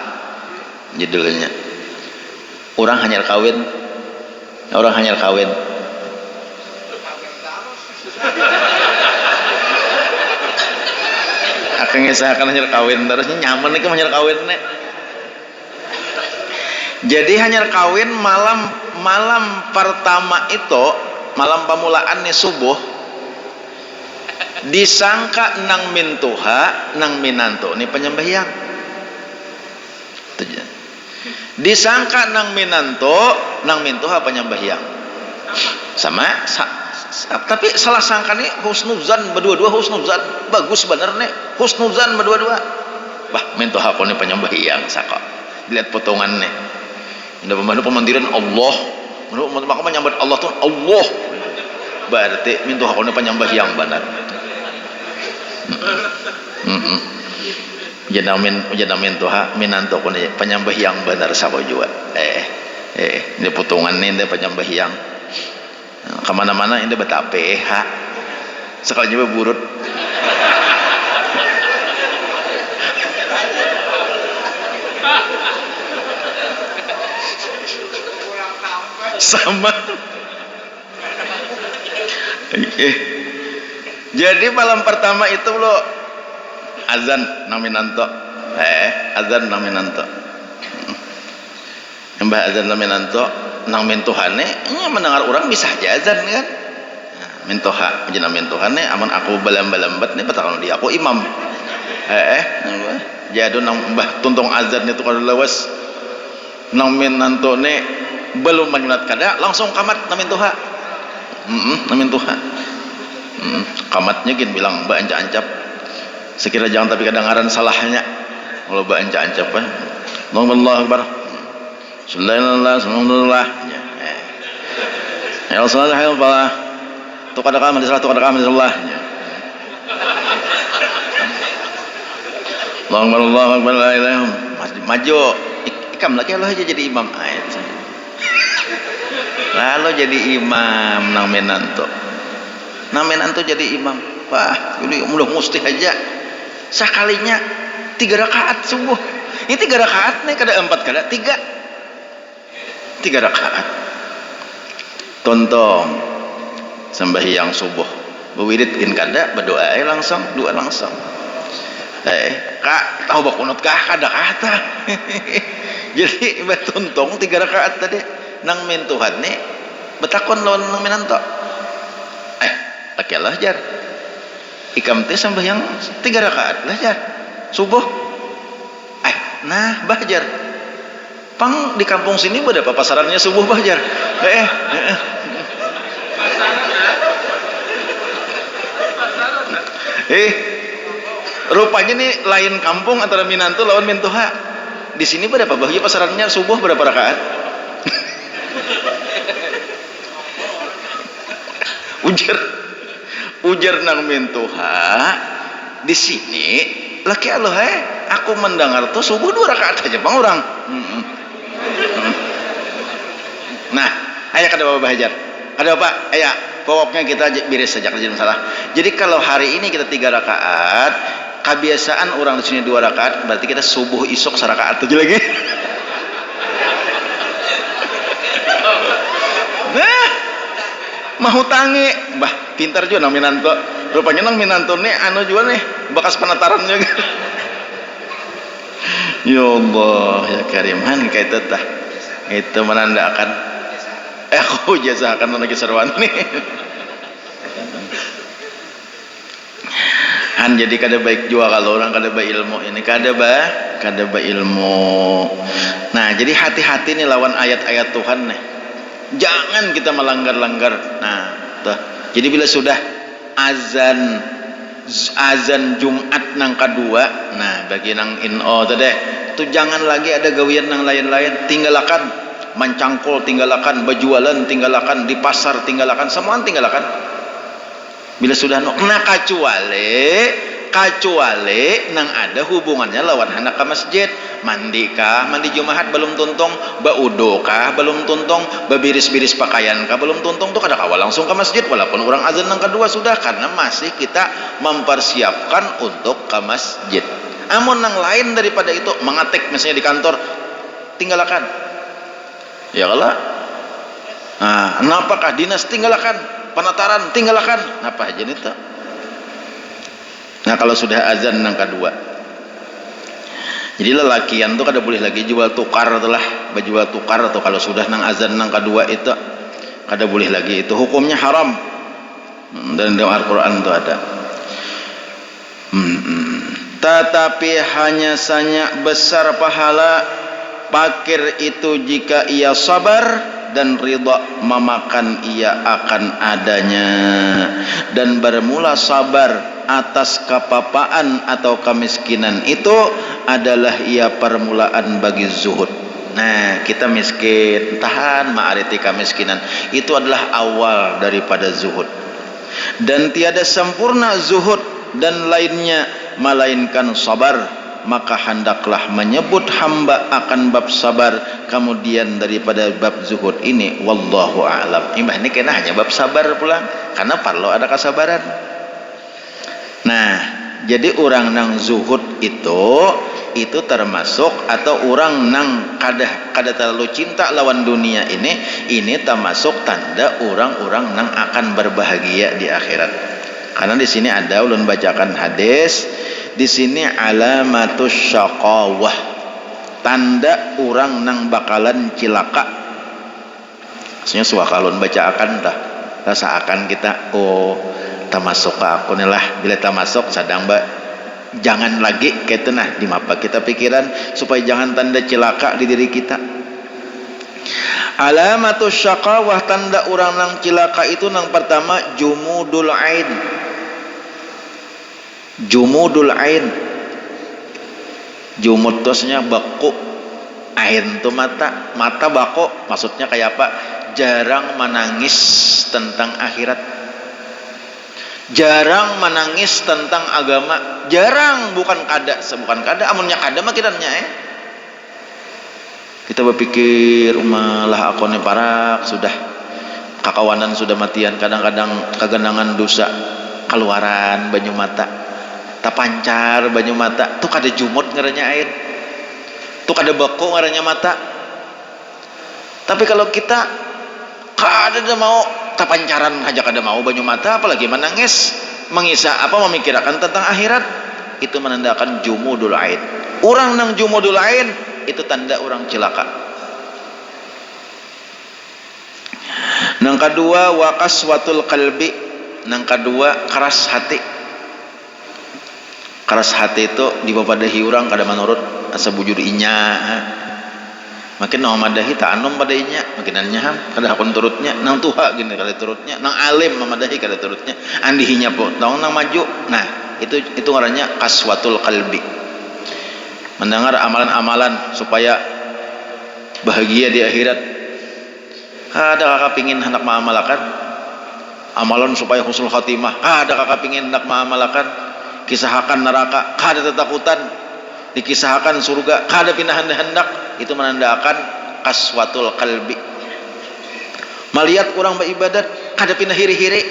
Judulnya orang hanyar kawin. Akan ngesahkan hanyar kawin terusnya nyaman nih hanyar kawin nih. Jadi hanya kawin malam pertama itu, malam pemulaannya subuh, disangka nang mintuha nang minanto ini penyembahyang. Disangka nang minanto nang mintuha penyembahyang. Tapi salah sangka nih husnuzan berdua-dua, husnuzan bagus bener nih, husnuzan berdua-dua. Bah mintuha ko nih penyembahyang saka. Dilihat potongan nih. Indah pembantu pemandiran Allah. Maka menyambat Allah tuh Allah. Berarti mintuha ko nih penyembahyang bener. Jangan mintuha minanto ko nih penyembahyang bener saka juga. Ini potongan nih ini penyembahyang. Kemana-mana ini betape sekali juga burut. Sama. Jadi malam pertama itu lo azan naminanto, azan naminanto, mbah azan naminanto. Nang mintuhane mendengar orang bisa aja azan kan, mintuha jenah mintuhane amun aku balam-balambat nih petakan dia aku imam jadu nang mbah tuntung azan itu kalau lawas nang minanto nih belum menyunat kada langsung kamat nang mintuha nang mintuha kamatnya gin bilang mbak ancap-ancap sekira jangan tapi kedengaran salahnya kalau mbak ancap-ancap Allahu Akbar Alhamdulillah ya Allah ya Allah tukar kami di salah tukar kami di Allah Allahu Akbar la ilaha maju ikam lagi Allah aja jadi imam ayat lalu jadi imam nang menanto jadi imam wah ini mudah mesti aja sekalinya 3 rakaat subuh ini 3 rakaat nih kada 4 kada 3 rakaat tontong sembahyang subuh bewirid kin kada berdoa langsung doa langsung kak tahu bakunut kah kada kata jadi tontong 3 rakaat tadi nang mintuhan nih betakon lawan nang minanto lah jar ikam teh sembahyang 3 rakaat lah jar subuh nah bahjar pang di kampung sini berapa pasarannya subuh bahjar rupanya nih lain kampung antara minanto lawan mintuha di sini berapa bahaya pasarannya subuh berapa rakaat ujar nang mintuha di sini laki Allah aku mendengar tuh subuh 2 rakaat aja bang orang nah ayah kada bapak hajar kada bapak ayah pokoknya kita beres saja kerja masalah. Jadi kalau hari ini kita 3 rakaat kebiasaan orang di sini 2 rakaat berarti kita subuh isok 1 rakaat aja lagi nah mau tangi bah pintar juga nang minanto rupanya nang minanto nih anu juga nih bekas penataran juga ya Allah ya kariman kayak itu menandakan aku jazakan lagi seruan nih han jadi kada baik juga kalau orang kada baik ilmu ini kada baik ilmu. Nah jadi hati-hati nih lawan ayat-ayat Tuhan nih jangan kita melanggar-langgar. Nah tuh jadi bila sudah azan Jumat nang kedua nah bagi nang tadi itu jangan lagi ada gawian nang lain-lain tinggalkan mencangkul tinggalkan berjualan tinggalkan di pasar tinggalkan semuaan tinggalkan bila sudah nah kecuali nang ada hubungannya lawan hendak ke masjid mandi Jumahat belum tuntung baudo kah belum tuntung bebiris-biris pakaian kah belum tuntung tuh kada kawal langsung ke masjid walaupun orang azan yang kedua sudah karena masih kita mempersiapkan untuk ke masjid. Amun yang lain daripada itu mengetik misalnya di kantor tinggalkan ya kalau napakah dinas tinggalkan penataran tinggalkan apa aja itu. Nah kalau sudah azan yang kedua Jadi lelakian tuh kada boleh lagi jual tukar itulah, berjual tukar, atau kalau sudah nang azan nang kedua itu kada boleh lagi, itu hukumnya haram. Dan dalam Al-Quran itu ada. Tetapi hanya saja besar pahala fakir itu jika ia sabar dan ridha memakan ia akan adanya, dan bermula sabar atas kepapaan atau kemiskinan itu adalah ia permulaan bagi zuhud. Nah, kita miskin, tahan ma'ariti kemiskinan, itu adalah awal daripada zuhud. Dan tiada sempurna zuhud dan lainnya melainkan sabar. Maka hendaklah menyebut hamba akan bab sabar kemudian daripada bab zuhud ini, wallahu a'lam. Ini kena hanya bab sabar pula, karena perlu ada kesabaran. Nah, jadi orang nang zuhud itu termasuk, atau orang nang kada terlalu cinta lawan dunia ini termasuk tanda orang-orang nang akan berbahagia di akhirat. Karena di sini ada ulun bacakan hadis. Di sini alamatus syaqawah, tanda orang nang bakalan cilaka. Maksudnya suakalun bacaakan dah, rasa akan kita termasuk ke aku nih lah, bila termasuk sadang jangan lagi kita nah dimapa kita pikiran supaya jangan tanda cilaka di diri kita. Alamatus syaqawah, tanda orang nang cilaka itu nang pertama jumudul ain. Jumudul ain, jumud tosnya baku, ain tu mata baku, maksudnya kayak apa? Jarang menangis tentang akhirat, jarang menangis tentang agama, jarang, bukan kada, amunnya kada mah kiranya kita berpikir malah aku nih parak sudah kakawanan sudah matian, kadang-kadang kegenangan dosa keluaran banyu mata, tapancar banyu mata, tuh kada jumut ngarannya air, tuh kada bako ngarannya mata. Tapi kalau kita kada mau tapancaran aja kada mau banyu mata, apalagi menangis mengisah apa memikirkan tentang akhirat, itu menandakan jumudul ain. Orang nang jumudul ain itu tanda orang cilaka. Nang kedua waqaswatul qalbi, nang kedua keras hati. Keras hati itu dibapadahi orang kada menurut asa bujur inya, makin no madahi tak anom pada inya, makin nyaham kada hakun turutnya, nang tuha gini kada turutnya, nang alim memadahi kada turutnya, andihinya po tahu nang maju. Nah itu ngarannya kaswatul qalbi, mendengar amalan-amalan supaya bahagia di akhirat. Ada kakak pingin hendak mengamalkan amalan supaya husnul khatimah, ada kakak pingin hendak mengamalkan kisahkan neraka, kada tetakutan, dikisahkan surga, kada pindah hendak, itu menandakan kaswatul qalbi. Melihat orang beribadat, kada pindah hiri-hiri.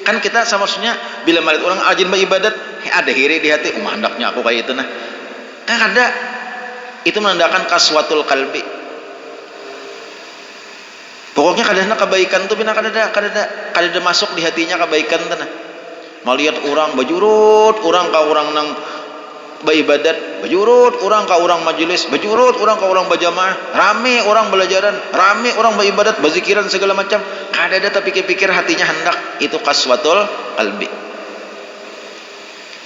Kan kita sama maksudnya bila melihat orang rajin beribadat, ada hiri di hati, hendaknya aku kayak itu nah. Kan kada. Itu menandakan kaswatul qalbi. Pokoknya kada hendak kebaikan tuh bina kada masuk di hatinya kebaikan tuh nah. Melihat orang bajurut, orang ka orang nang beribadat, bajurut orang ka orang majelis, bajurut orang ka orang berjamaah, rame orang belajaran, rame orang beribadat, berzikiran segala macam, kada ada tapi pikir hatinya hendak, itu kaswatul qalbi.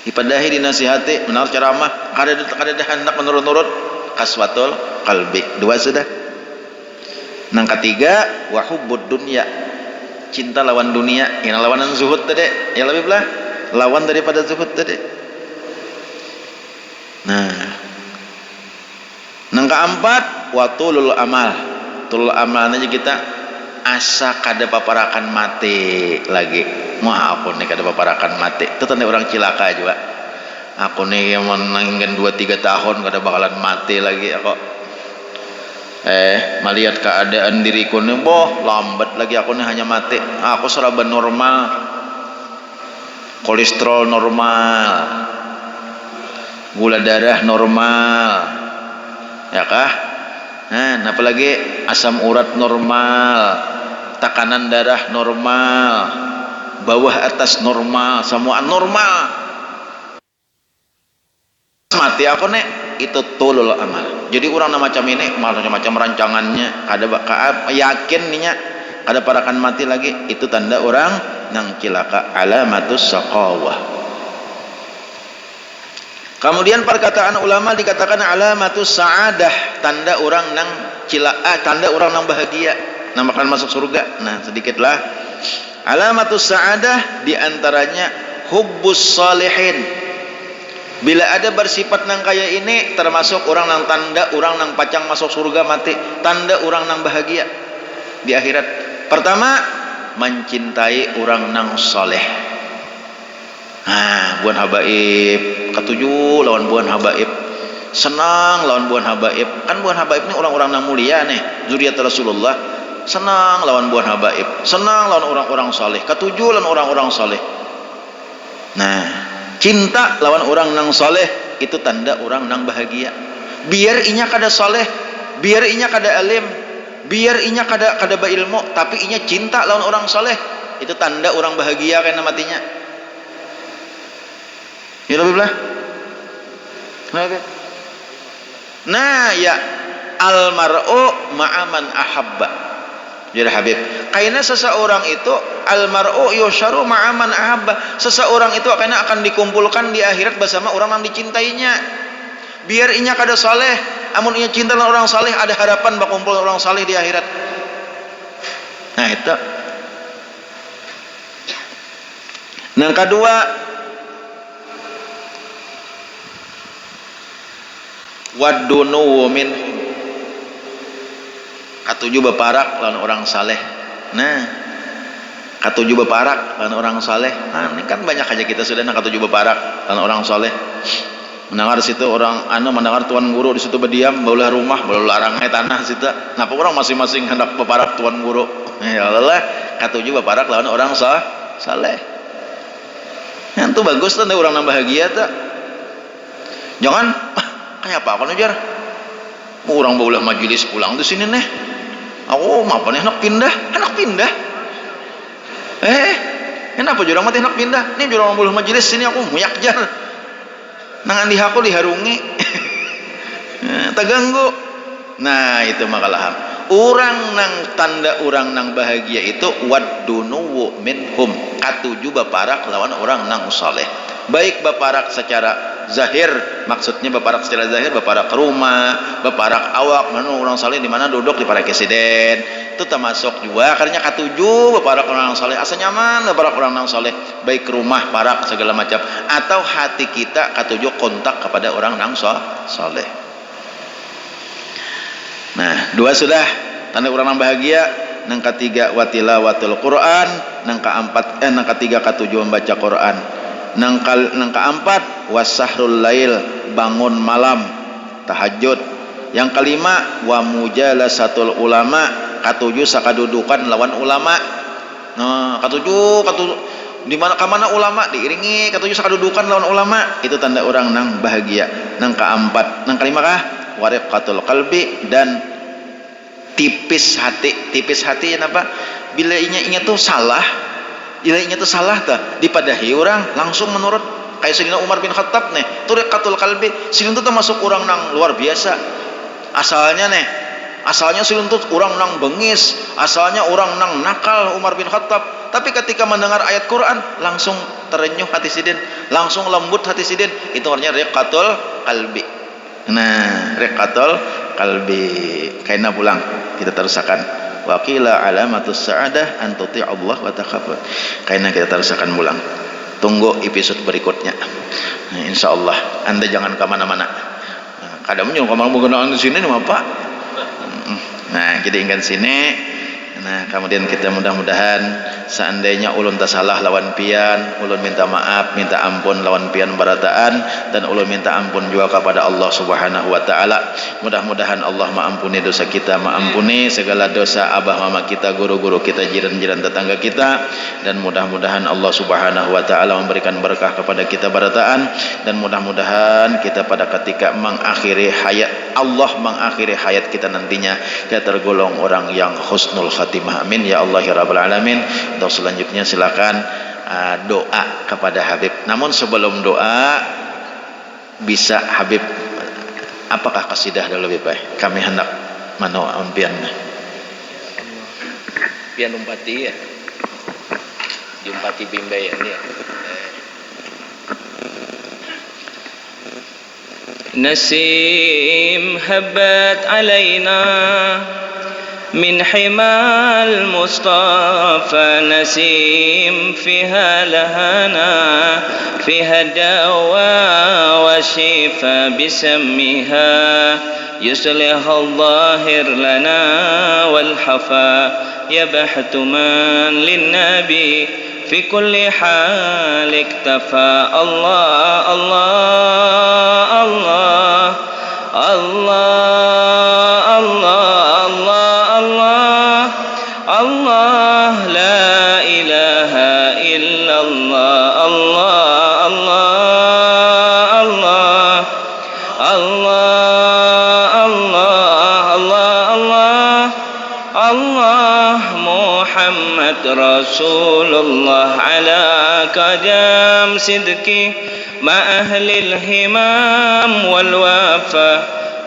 Dipadahi dinasihati, menaruh ceramah, kada ada hendak menurut kaswatul qalbi. Dua sudah. Nang ketiga wahubbud dunya, cinta lawan dunia, yang lawanan zuhud tadi, yang lebih belah lawan daripada zuhud tadi. Nah, nang keempat watulul amal, tulul amal aja kita asa kada paparakan mati lagi. Wah aku nih kada paparakan mati, itu tanda orang cilaka juga. Aku nih yang menangin 2-3 tahun kada bakalan mati lagi aku. Melihat keadaan diriku nih, lambat lagi aku nih hanya mati. Aku seraba normal, kolesterol normal, gula darah normal, ya kah? Nah, apalagi asam urat normal, tekanan darah normal, bawah atas normal, semua normal. Mati aku nih. itu tulul amal. Jadi orang macam ini macam rancangannya kada yakin ninya kada parakan mati lagi, itu tanda orang nang cilaka, alamatus saqawah. Kemudian perkataan ulama dikatakan alamatus sa'adah, tanda orang nang tanda orang nang bahagia, nang bakalan masuk surga. Nah, sedikitlah alamatus sa'adah diantaranya hubbus salihin. Bila ada bersifat nang kaya ini termasuk orang nang tanda orang nang pacang masuk surga mati, tanda orang nang bahagia di akhirat. Pertama, mencintai orang nang soleh. Nah, buan habaib ketujuh lawan buan habaib, senang lawan buan habaib. Kan buan habaib ini orang-orang nang mulia nih, zuriat Rasulullah. Senang lawan buan habaib, senang lawan orang-orang soleh, ketujuh lawan orang-orang soleh. Nah, cinta lawan orang nang soleh itu tanda orang nang bahagia. Biar inya kada soleh, biar inya kada alim, biar inya kada berilmu, tapi inya cinta lawan orang soleh, itu tanda orang bahagia karena matinya. Ya lebih belah. Nah ya, almar'u ma'aman ahabba. Jadi Habib, karena seseorang itu almar'u yusharu ma'aman ahabba, seseorang itu akan dikumpulkan di akhirat bersama orang yang dicintainya. Biar inya kada saleh, amun inya cinta dengan orang saleh, ada harapan bak kumpul orang saleh di akhirat. Nah itu. Yang kedua, wadunu minhum, katujuh beparak lawan orang saleh. Nah, katujuh beparak lawan orang saleh. Nah, ini kan banyak aja kita sudah nak katujuh beparak lawan orang saleh. Mendengar situ orang mendengar tuan guru di situ berdiam, baulah rumah, baulah larangnya tanah situ. Napa orang masing-masing hendak beparak tuan guru. Ya Allah, katujuh beparak lawan orang saleh. Yang itu bagus tuh orang nambah bahagia tuh. Jangan kayak apa kan ujar. Orang baulah majelis pulang di sini nih. Aku apa nih hendak pindah. Kenapa jurang mati hendak pindah? Nih jurang baulah majelis sini aku muyak jar. Nangan di aku diharungi. Terganggu. Nah, itu makalaham. Orang nang tanda orang nang bahagia itu wadunu minhum, katujuh baparak lawan orang nang saleh. Baik baparak secara zahir, maksudnya baparak secara zahir, baparak rumah, baparak awak, mana orang saleh di mana duduk di para presiden, itu termasuk juga karena katujuh baparak orang saleh, asa nyaman baparak orang nang saleh, baik rumah, parak segala macam, atau hati kita katujuh kontak kepada orang nang saleh. Nah, dua sudah tanda orang nang bahagia. Nang ketiga watilawatul Quran, nang keempat nang ketiga katujuh membaca Quran. Nang keempat wasahrul lail, bangun malam tahajud. Yang kelima wa mujalasatul ulama, katujuh sakadudukan lawan ulama. Nah, katujuh di mana ke mana ulama diiringi katujuh sakadudukan lawan ulama, itu tanda orang nang bahagia. Nang keempat, nang kelima kah wariqatul qalbi, dan tipis hati. Tipis hati apa? Bila inya tuh salah, tah dipadahi orang langsung menurut. Kayak Sayyidina Umar bin Khattab nih, turiqatul qalbi, silun tuh termasuk orang nang luar biasa. Asalnya silun tuh orang nang bengis, asalnya orang nang nakal Umar bin Khattab. Tapi ketika mendengar ayat Quran langsung terenyuh hati sidin, langsung lembut hati sidin. Itu artinya riqatul qalbi. Nah, riqatul qalbi. Kaina pulang kita terusakan. Wa qila alamatus sa'adah an tuti' Allah wa takhaffa. Kaina kita terusakan pulang. Tunggu episode berikutnya. Nah, insyaallah Anda jangan ke mana-mana. Nah, kadang nyong kamar menggunakan di sini nih Pak. Nah, kita ingat sini. Nah, kemudian kita mudah-mudahan seandainya ulun tasalah lawan pian, ulun minta maaf, minta ampun lawan pian barataan, dan ulun minta ampun juga kepada Allah Subhanahu wa taala. Mudah-mudahan Allah mengampuni dosa kita, mengampuni segala dosa abah mama kita, guru-guru kita, jiran-jiran tetangga kita, dan mudah-mudahan Allah Subhanahu wa taala memberikan berkah kepada kita barataan, dan mudah-mudahan kita pada ketika mengakhiri hayat, Allah mengakhiri hayat kita nantinya kita tergolong orang yang husnul khatimah. Amin ya Allah ya rabbal alamin. Untuk selanjutnya silakan doa kepada Habib. Namun sebelum doa bisa Habib apakah kasidah lebih baik? Kami hendak manoon pianna. Pian umpati ya. Jumpati bimbayan ya. نسيم هبت علينا من حمى المصطفى نسيم فيها لهنا فيها الدواء والشفاء بسمها يصلح الظاهر لنا والحفا يبحث من للنبي في كل حال اكتفى الله الله الله الله الله الله الله لا إله إلا الله الله الله الله الله الله الله الله محمد رسول الله على قدم صدقي مع أهل الهمام والوفا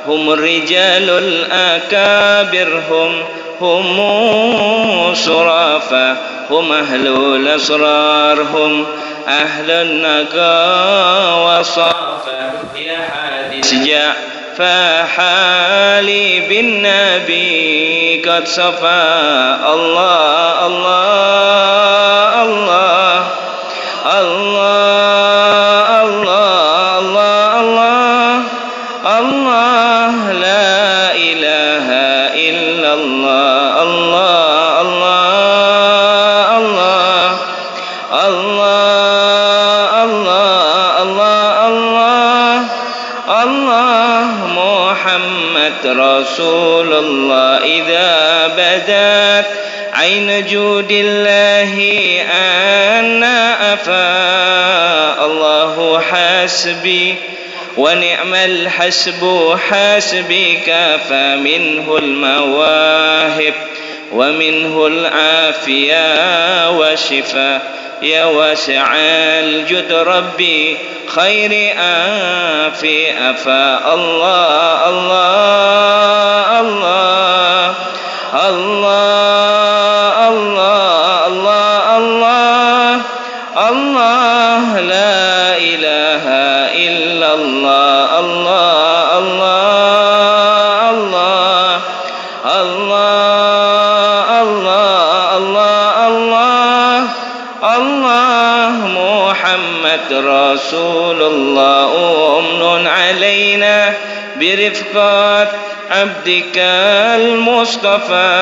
هم الرجال الأكابر هم صرافة هم أهل الأسرار هم أهل النقا وصافة إلى حديث جاء فحالي بالنبي قد صفى الله الله الله الله الله الله الله الله لا إله إلا الله الله الله الله الله الله الله الله الله محمد رسول الله إذا بدت عين جود الله أن أفاء الله حسبي ونعم الحسب حسبك فمنه المواهب ومنه العافية والشفاء يا واسع الجود ربي خير آفي أفا الله الله الله الله الله الله الله الله لا إله إلا الله الله الله الله الله الله الله الله الله محمد رسول الله أمن علينا برفقات عبدك المصطفى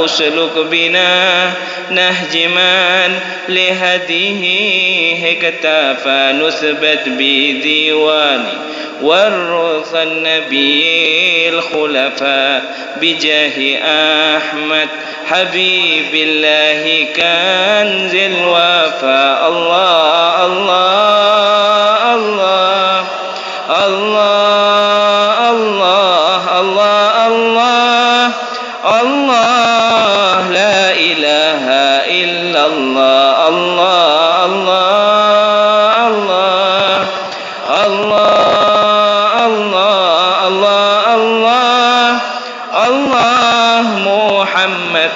أسلك بنا نهج من لهديه اكتفى نثبت بديواني والرث النبي الخلفاء بجاه أحمد حبيب الله كنز الوفاء الله الله الله الله الله الله الله الله لا إله إلا الله الله الله الله الله الله الله الله الله محمد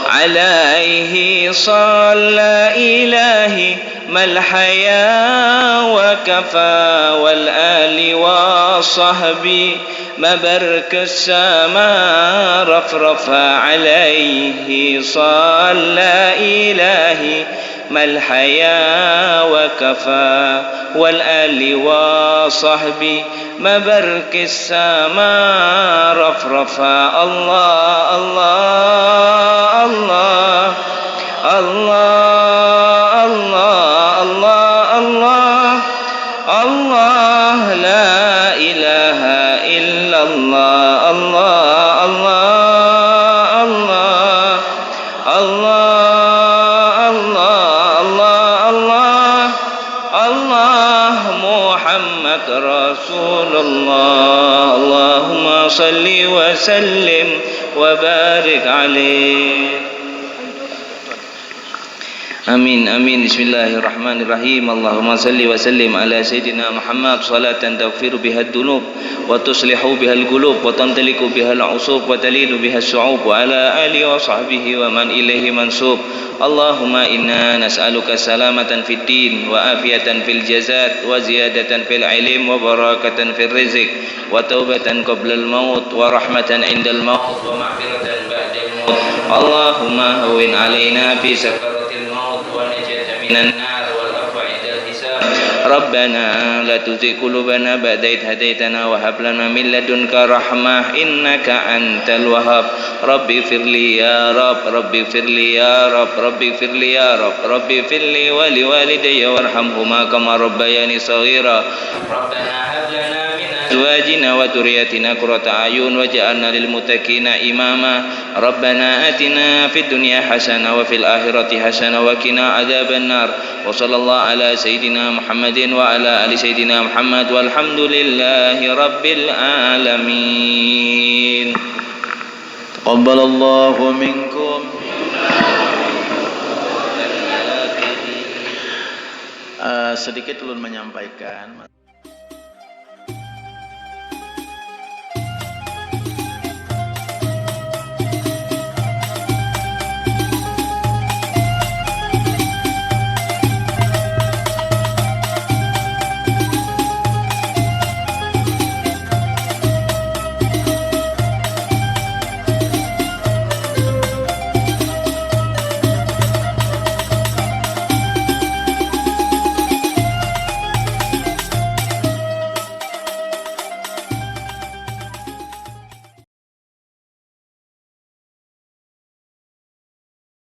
عليه صلى إلهي ما الحياة وكفى والآل وصحبي ما برك السماء رفرف عليه صلى إلهي ما الحياة وكفى والآل وصحبي ما برك السماء رفرف الله الله الله الله الله الله الله الله لا إله إلا الله الله الله الله الله الله الله الله محمد رسول الله اللهم صل وسلم وبارك عليه Amin amin. Bismillahirrahmanirrahim. Allahumma salli wa sallim ala sayyidina Muhammad salatan taghfiru biha ad-dunub wa tuslihu biha al-qulub wa tantaliqu biha al-usub wa talinu biha as-su'ub wa ala alihi wa sahbihi wa man ilaihi mansub. Allahumma inna nas'aluka salamatan fid din wa afiyatan fil jazat wa ziyadatan fil ilm wa barakatan fil rizq wa taubatan qabla al-maut wa rahmatan 'inda al-maut wa maghfiratan ba'da al-maut. Allahumma hawwin 'alaina fi sakaratil maut wa najata minan nar wal afwa 'inda al-hisab. Rabbana la tuzigh qulubana ba'da idh hadaitana wa hab lana min ladunka rahmah innaka antal wahhab. Rabbi firli ya Rabb, Rabbi firli ya Rabb, Rabbi firli ya Rabb, Rabbi firli wa liwalidayya warhamhuma kama rabbayani shaghira. Rabbana hab lana min azwajina wa dhurriyyatina qurrata a'yun waj'alna lil muttaqina imama. Rabbana atina fid dunya hasanah wa fil akhirati hasanah wa qina adzaban nar. Wa sallallahu ala sayyidina Muhammadin wa ala ali sayyidina Muhammad walhamdulillahi rabbil alamin. Taqabbalallahu minkum. Sedikit ulun menyampaikan